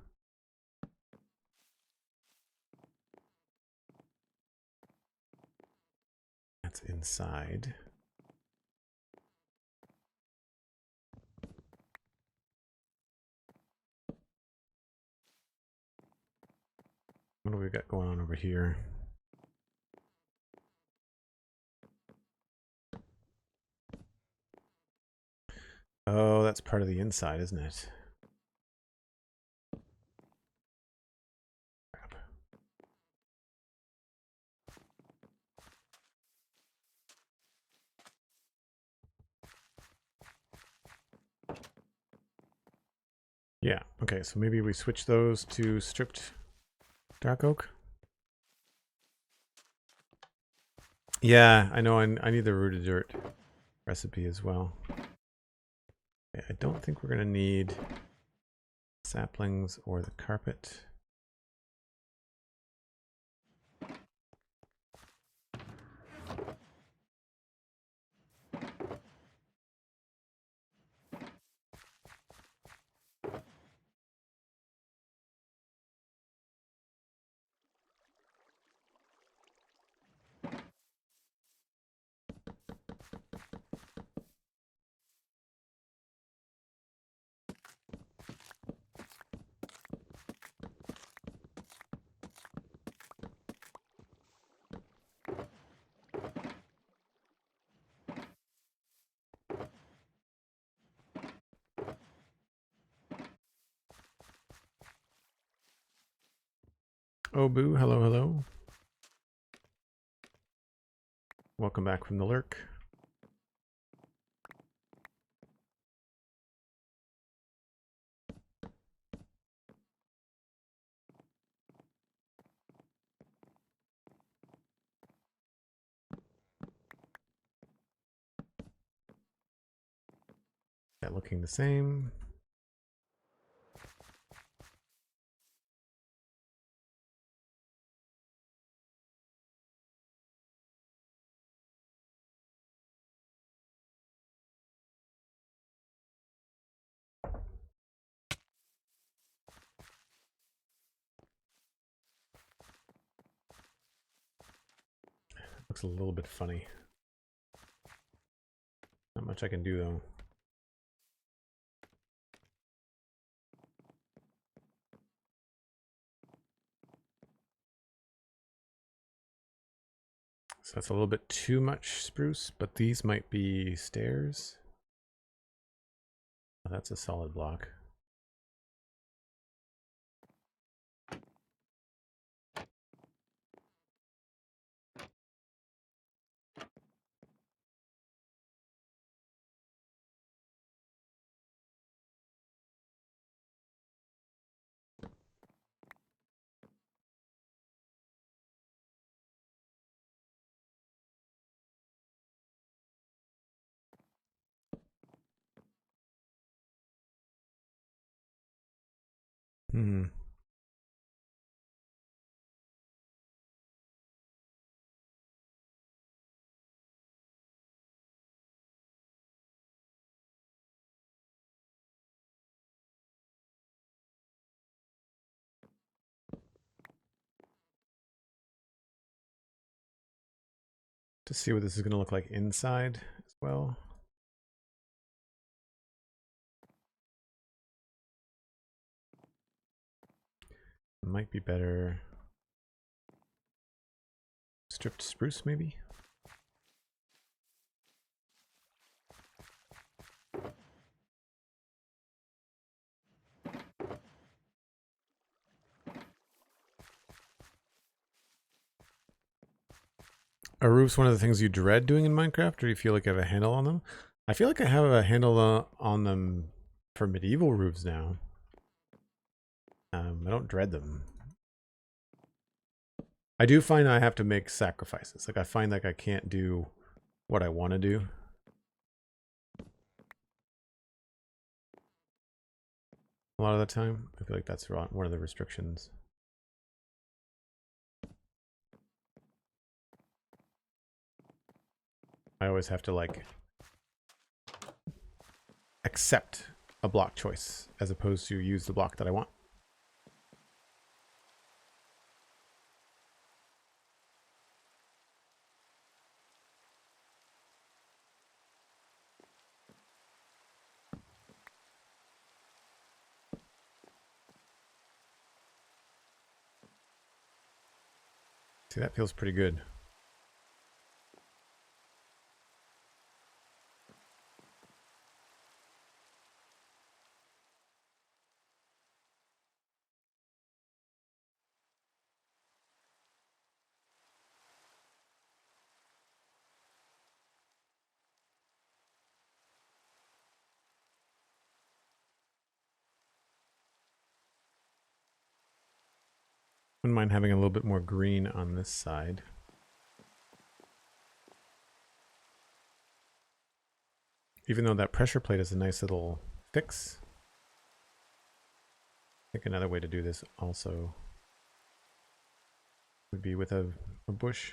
That's inside. What do we got going on over here? Oh, that's part of the inside, isn't it? Crap. Yeah, okay, so maybe we switch those to stripped dark oak. Yeah, I know, I need the rooted dirt recipe as well. Okay, I don't think we're gonna need saplings or the carpet. Oh, boo, hello, hello. Welcome back from the lurk. That looking the same. Looks a little bit funny. Not much I can do though. So that's a little bit too much spruce, but these might be stairs. Oh, that's a solid block. Hmm. to see what this is going to look like inside as well. It might be better stripped spruce, maybe. Are roofs one of the things you dread doing in Minecraft, or do you feel like you have a handle on them? I feel like I have a handle on them for medieval roofs now. I don't dread them. I do find I have to make sacrifices. Like I find like I can't do what I want to do. A lot of the time. I feel like that's one of the restrictions. I always have to like accept a block choice as opposed to use the block that I want. See, that feels pretty good. Wouldn't mind having a little bit more green on this side. Even though that pressure plate is a nice little fix. I think another way to do this also would be with a bush.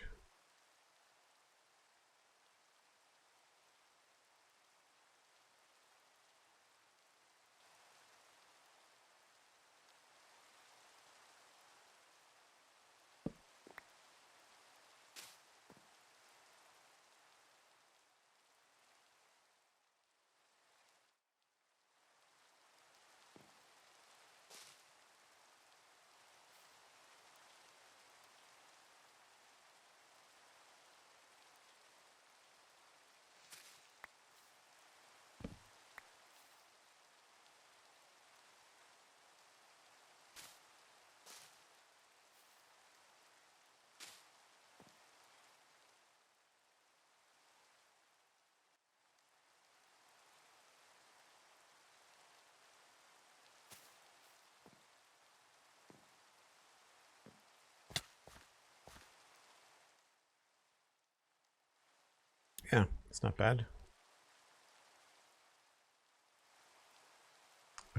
Yeah, it's not bad.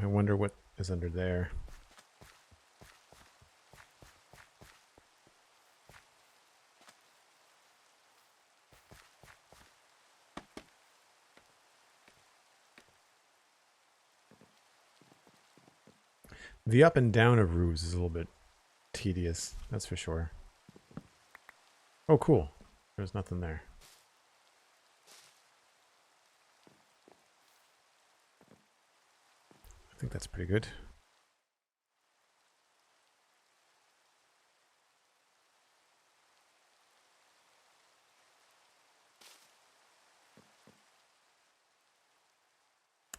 I wonder what is under there. The up and down of roofs is a little bit tedious, that's for sure. Oh, cool. There's nothing there. I think that's pretty good.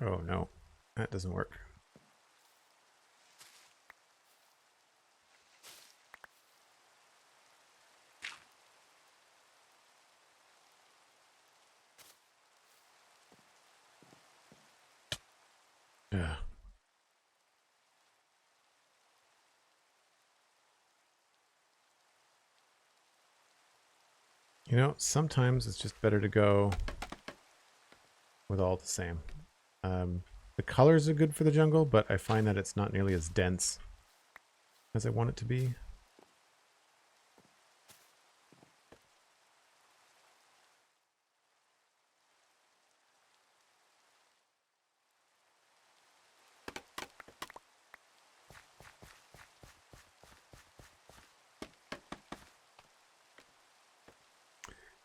Oh no, that doesn't work. Yeah. You know, sometimes it's just better to go with all the same. The colors are good for the jungle, but I find that it's not nearly as dense as I want it to be.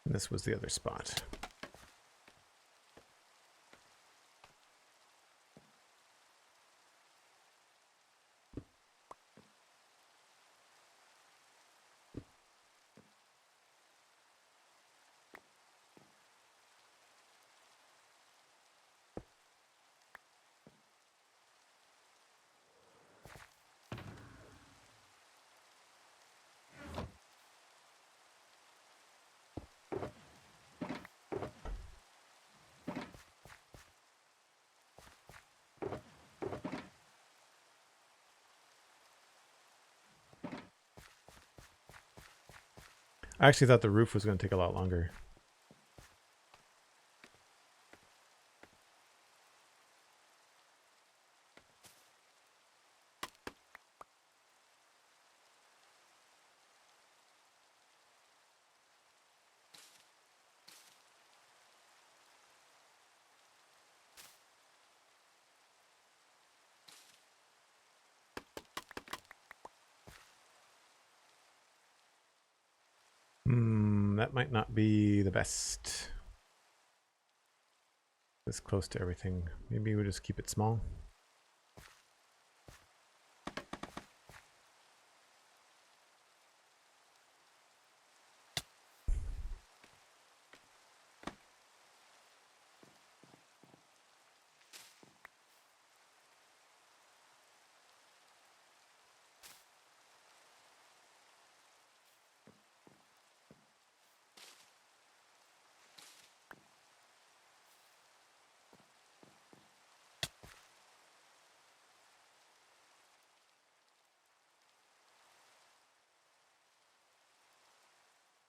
And this was the other spot. I actually thought the roof was going to take a lot longer. That might not be the best. This close to everything. Maybe we'll just keep it small.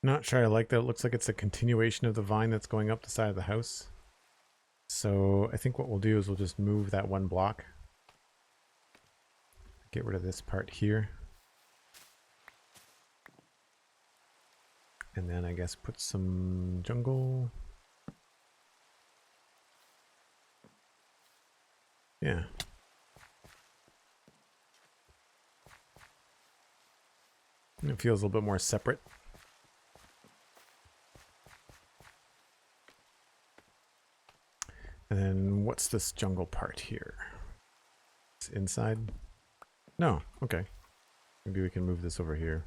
Not sure I like that. It looks like it's a continuation of the vine that's going up the side of the house. So I think what we'll do is we'll just move that one block. Get rid of this part here. And then I guess put some jungle. Yeah. It feels a little bit more separate. And then what's this jungle part here? It's inside? No, okay. Maybe we can move this over here.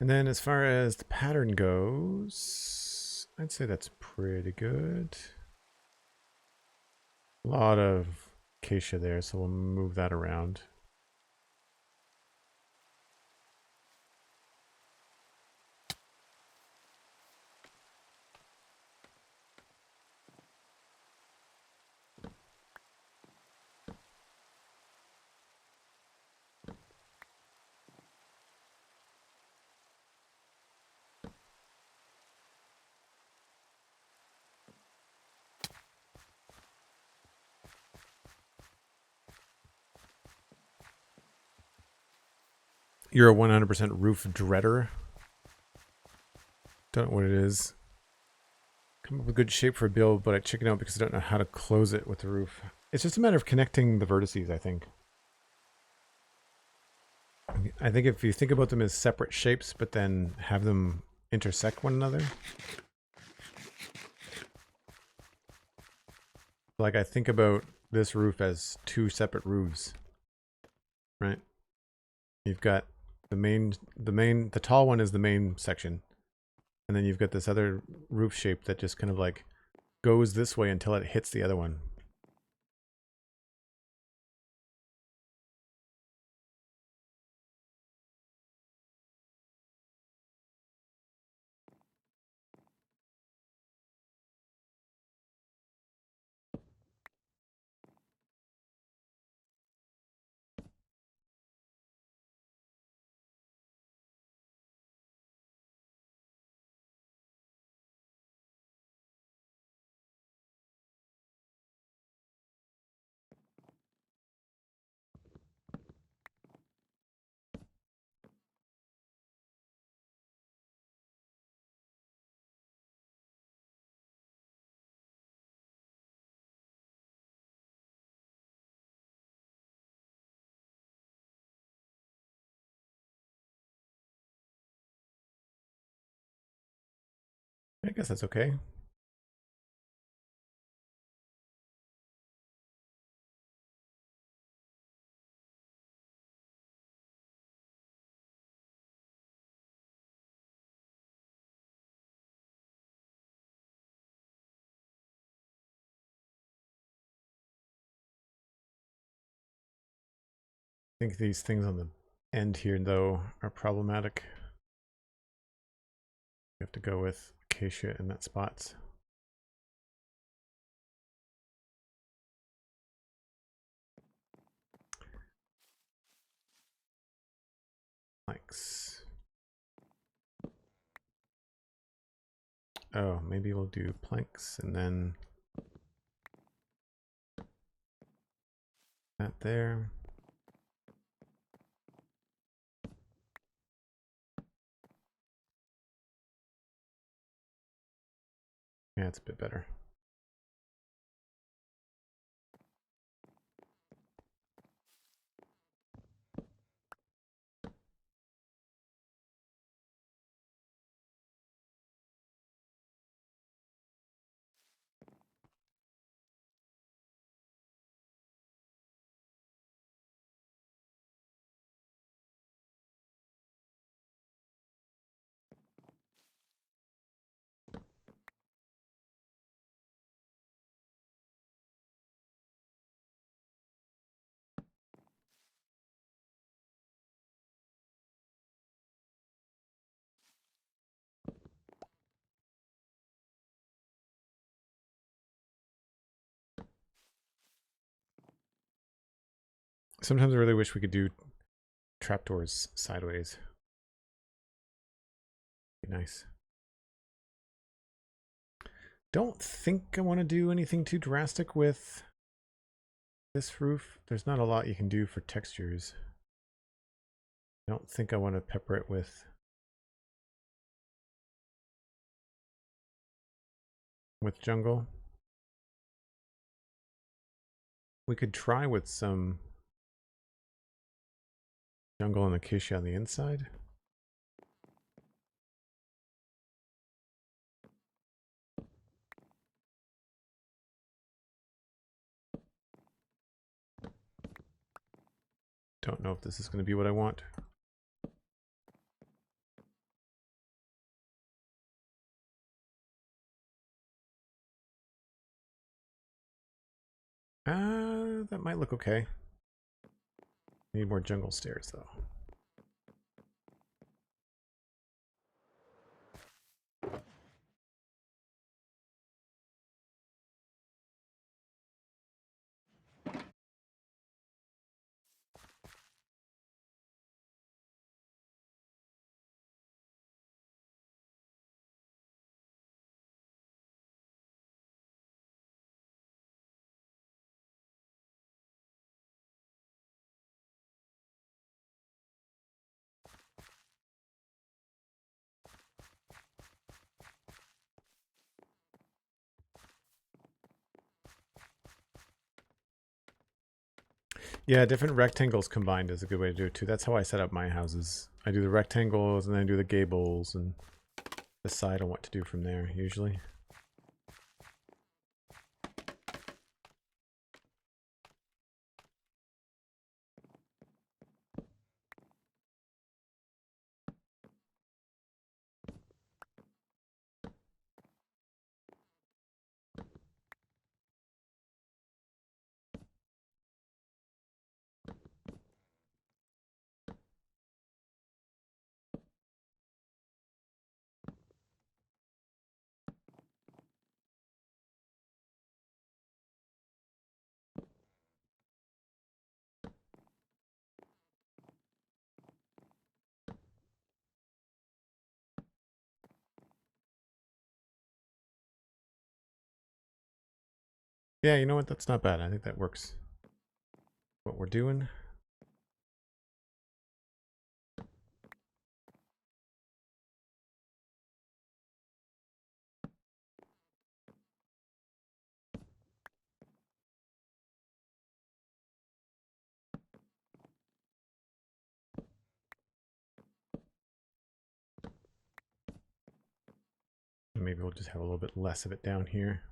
And then as far as the pattern goes, I'd say that's pretty good. A lot of acacia there, so we'll move that around. You're a 100% roof dreader. Don't know what it is. Come up with a good shape for a build, but I chicken out because I don't know how to close it with the roof. It's just a matter of connecting the vertices, I think. I think if you think about them as separate shapes, but then have them intersect one another. Like I think about this roof as two separate roofs, right? You've got the tall one is the main section. And then you've got this other roof shape that just kind of like goes this way until it hits the other one. I guess that's okay. I think these things on the end here, though, are problematic. We have to go with acacia in that spot. Planks. Oh, maybe we'll do planks and then that there. Yeah, it's a bit better. Sometimes I really wish we could do trapdoors sideways. Be nice. Don't think I want to do anything too drastic with this roof. There's not a lot you can do for textures. I don't think I want to pepper it with jungle. We could try with some jungle and acacia on the inside. Don't know if this is going to be what I want. That might look okay. Need more jungle stairs though. Yeah, different rectangles combined is a good way to do it too. That's how I set up my houses. I do the rectangles and then I do the gables and decide on what to do from there usually. Yeah, you know what? That's not bad. I think that works. What we're doing. And maybe we'll just have a little bit less of it down here.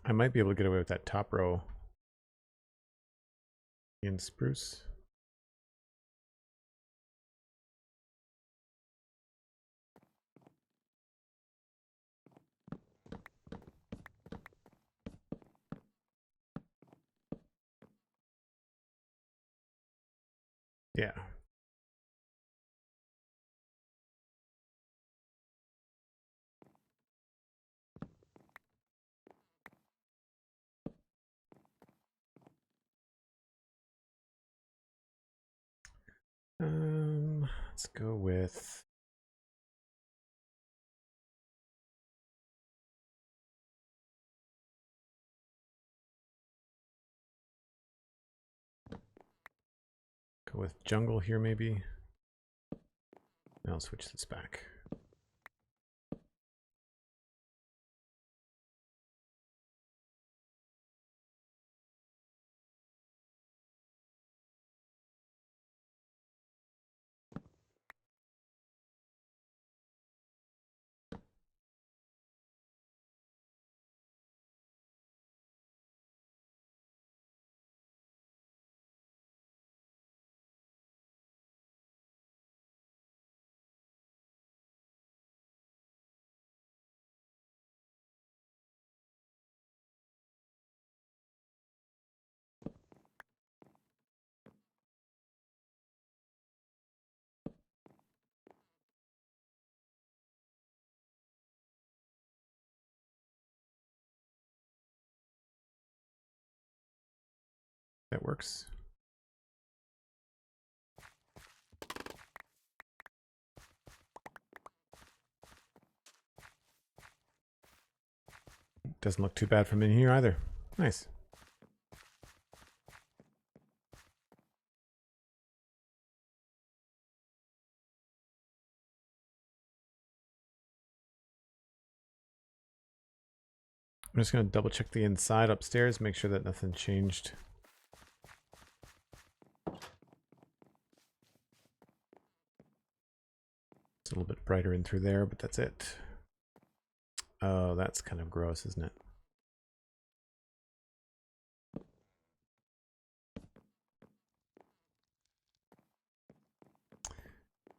I might be able to get away with that top row in spruce. Yeah. Let's go with jungle here maybe. And I'll switch this back. That works. Doesn't look too bad from in here either. Nice. I'm just going to double check the inside upstairs, make sure that nothing changed. It's a little bit brighter in through there, but that's it. Oh, that's kind of gross, isn't it?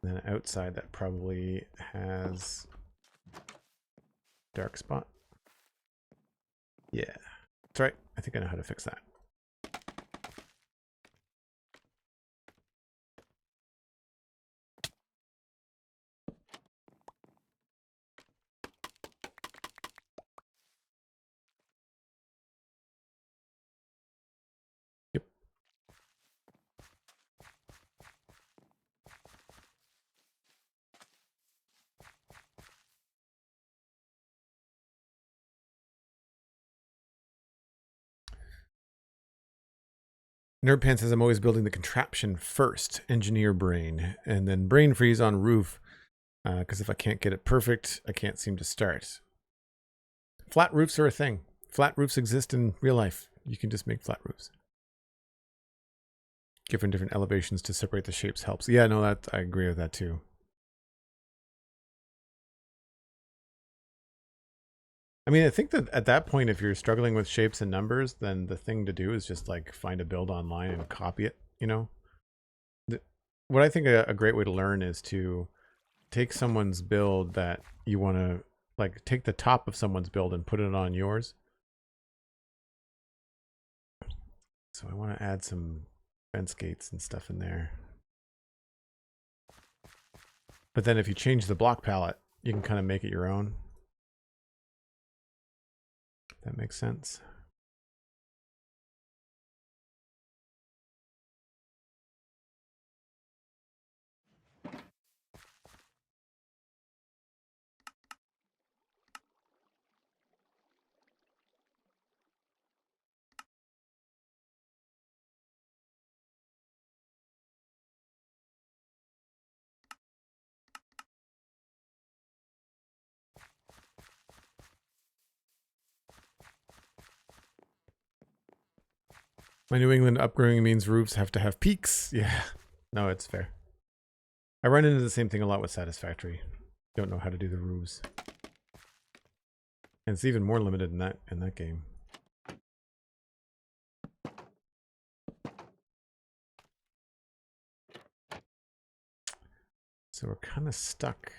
And then outside that probably has dark spot. Yeah, that's right. I think I know how to fix that. Yep. Nerdpan says I'm always building the contraption first, engineer brain, and then brain freeze on roof. Because if I can't get it perfect, I can't seem to start. Flat roofs are a thing. Flat roofs exist in real life. You can just make flat roofs. Given different elevations to separate the shapes helps. Yeah, no, that I agree with that too. I mean, I think that at that point, if you're struggling with shapes and numbers, then the thing to do is just like find a build online and copy it, you know? What I think a great way to learn is to take someone's build that you want to, like take the top of someone's build and put it on yours. So I want to add some fence gates and stuff in there. But then if you change the block palette, you can kind of make it your own. That makes sense. My New England upbringing means roofs have to have peaks. Yeah, no, it's fair. I run into the same thing a lot with Satisfactory. Don't know how to do the roofs. And it's even more limited in that game. So we're kind of stuck.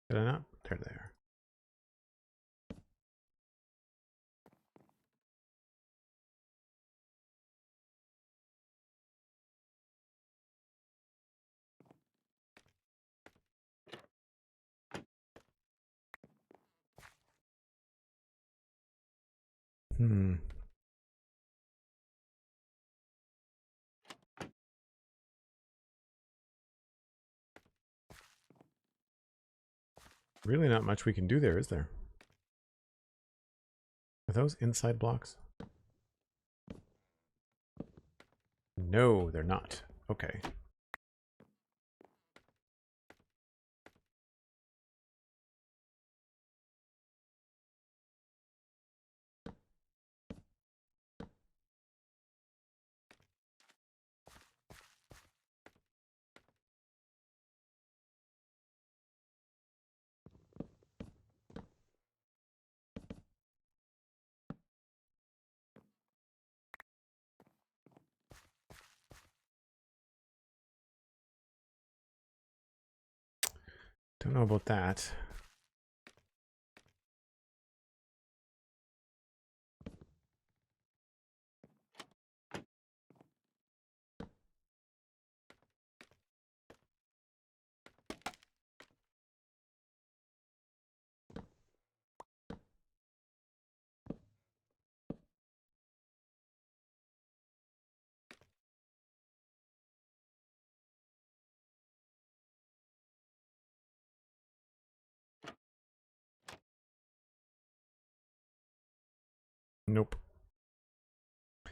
Did I not? There they are. Really not much we can do there, is there? Are those inside blocks? No, they're not. Okay. Don't know about that. Nope.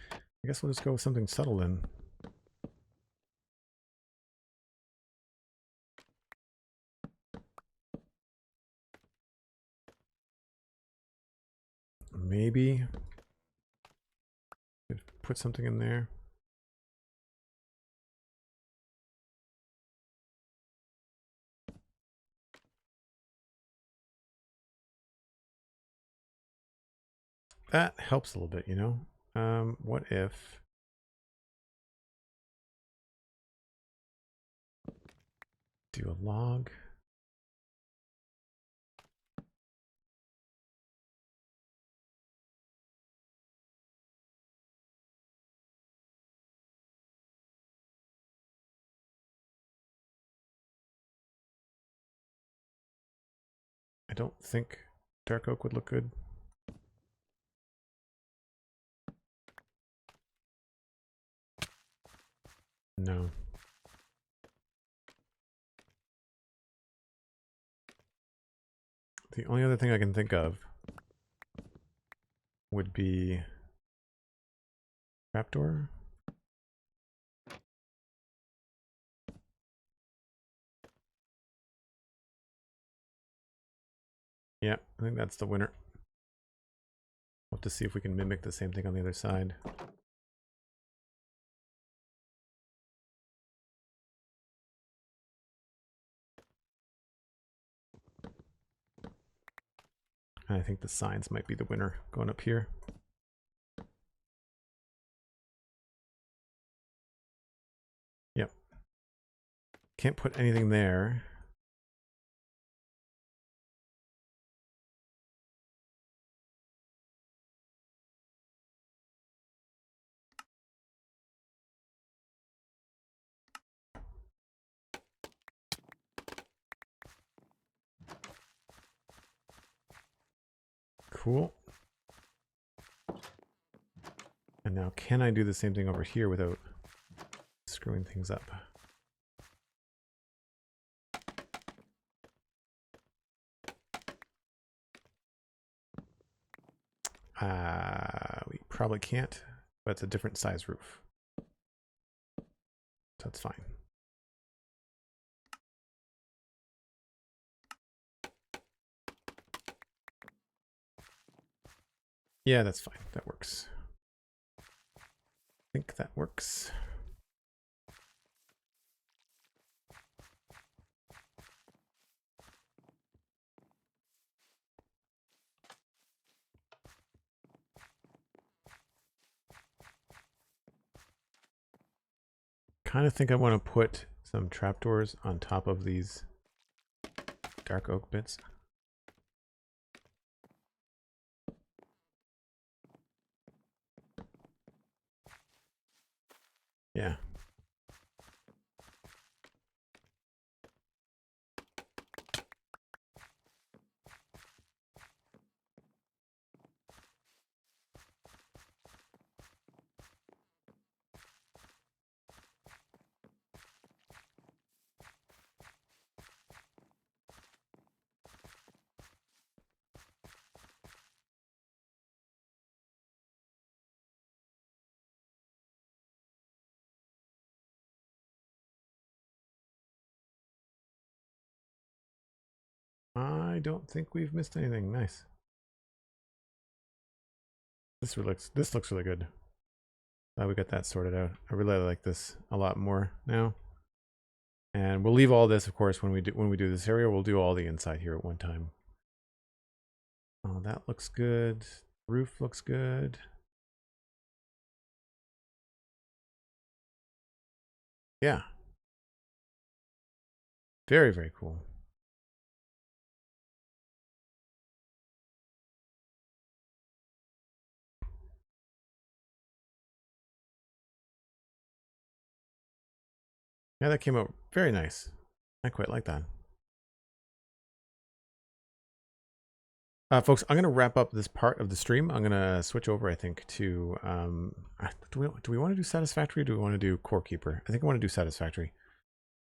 I guess we'll just go with something subtle then. Maybe put something in there. That helps a little bit, you know? What if... do a log? I don't think dark oak would look good. No. The only other thing I can think of would be trapdoor. Yeah, I think that's the winner. We'll have to see if we can mimic the same thing on the other side. I think the signs might be the winner going up here. Yep. Can't put anything there. Cool. And now can I do the same thing over here without screwing things up? We probably can't, but it's a different size roof. So that's fine. Yeah, that's fine. That works. I think that works. Kind of think I want to put some trapdoors on top of these dark oak bits. Yeah. I don't think we've missed anything. Nice. This looks really good. We got that sorted out. I really like this a lot more now. And we'll leave all this, of course, when we do this area. We'll do all the inside here at one time. Oh, that looks good. Roof looks good. Yeah. Very, very cool. Yeah, that came out very nice. I quite like that. Folks, I'm going to wrap up this part of the stream. I'm going to switch over, I think, to... do we want to do Satisfactory or do we want to do Core Keeper? I think I want to do Satisfactory.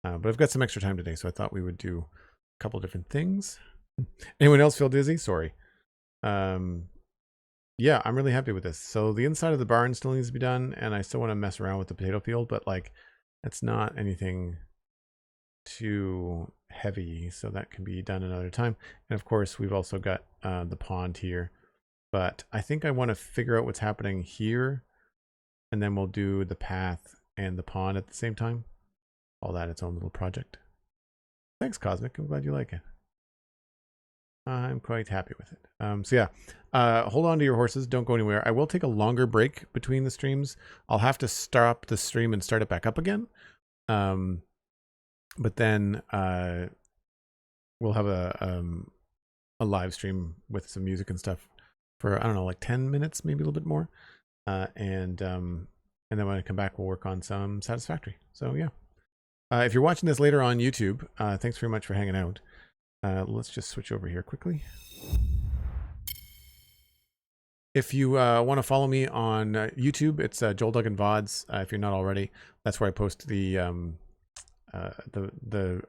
But I've got some extra time today, so I thought we would do a couple different things. Anyone else feel dizzy? Sorry. Yeah, I'm really happy with this. So the inside of the barn still needs to be done, and I still want to mess around with the potato field, but like, it's not anything too heavy, so that can be done another time. And of course, we've also got the pond here, but I think I want to figure out what's happening here, and then we'll do the path and the pond at the same time. All that its own little project. Thanks, Cosmic. I'm glad you like it. I'm quite happy with it. So yeah, hold on to your horses. Don't go anywhere. I will take a longer break between the streams. I'll have to stop the stream and start it back up again. But then we'll have a live stream with some music and stuff for, I don't know, like 10 minutes, maybe a little bit more. And then when I come back, we'll work on some Satisfactory. So yeah. If you're watching this later on YouTube, thanks very much for hanging out. Let's just switch over here quickly. If you want to follow me on YouTube, it's Joel Duggan VODs. If you're not already, that's where I post the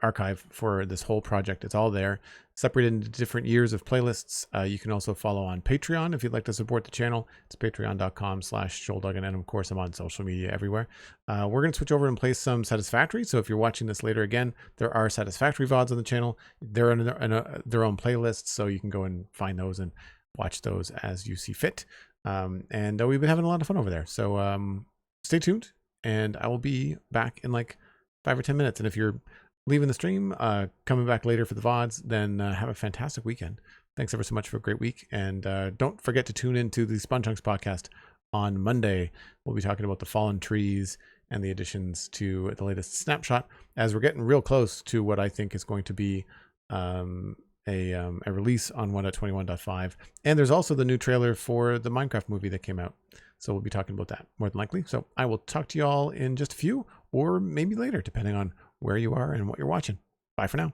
archive for this whole project. It's all there, separated into different years of playlists. You can also follow on Patreon if you'd like to support the channel. It's patreon.com/JoelDuggan, and of course I'm on social media everywhere. We're going to switch over and play some Satisfactory. So if you're watching this later again, there are Satisfactory VODs on the channel. They're in their own playlists, so you can go and find those and watch those as you see fit. And we've been having a lot of fun over there. So stay tuned, and I will be back in like 5 or 10 minutes. And if you're leaving the stream, coming back later for the VODs, then have a fantastic weekend. Thanks ever so much for a great week. And don't forget to tune into the Spawn Chunks podcast on Monday. We'll be talking about the fallen trees and the additions to the latest snapshot, as we're getting real close to what I think is going to be a release on 1.21.5. And there's also the new trailer for the Minecraft movie that came out. So we'll be talking about that more than likely. So I will talk to you all in just a few, or maybe later, depending on where you are and what you're watching. Bye for now.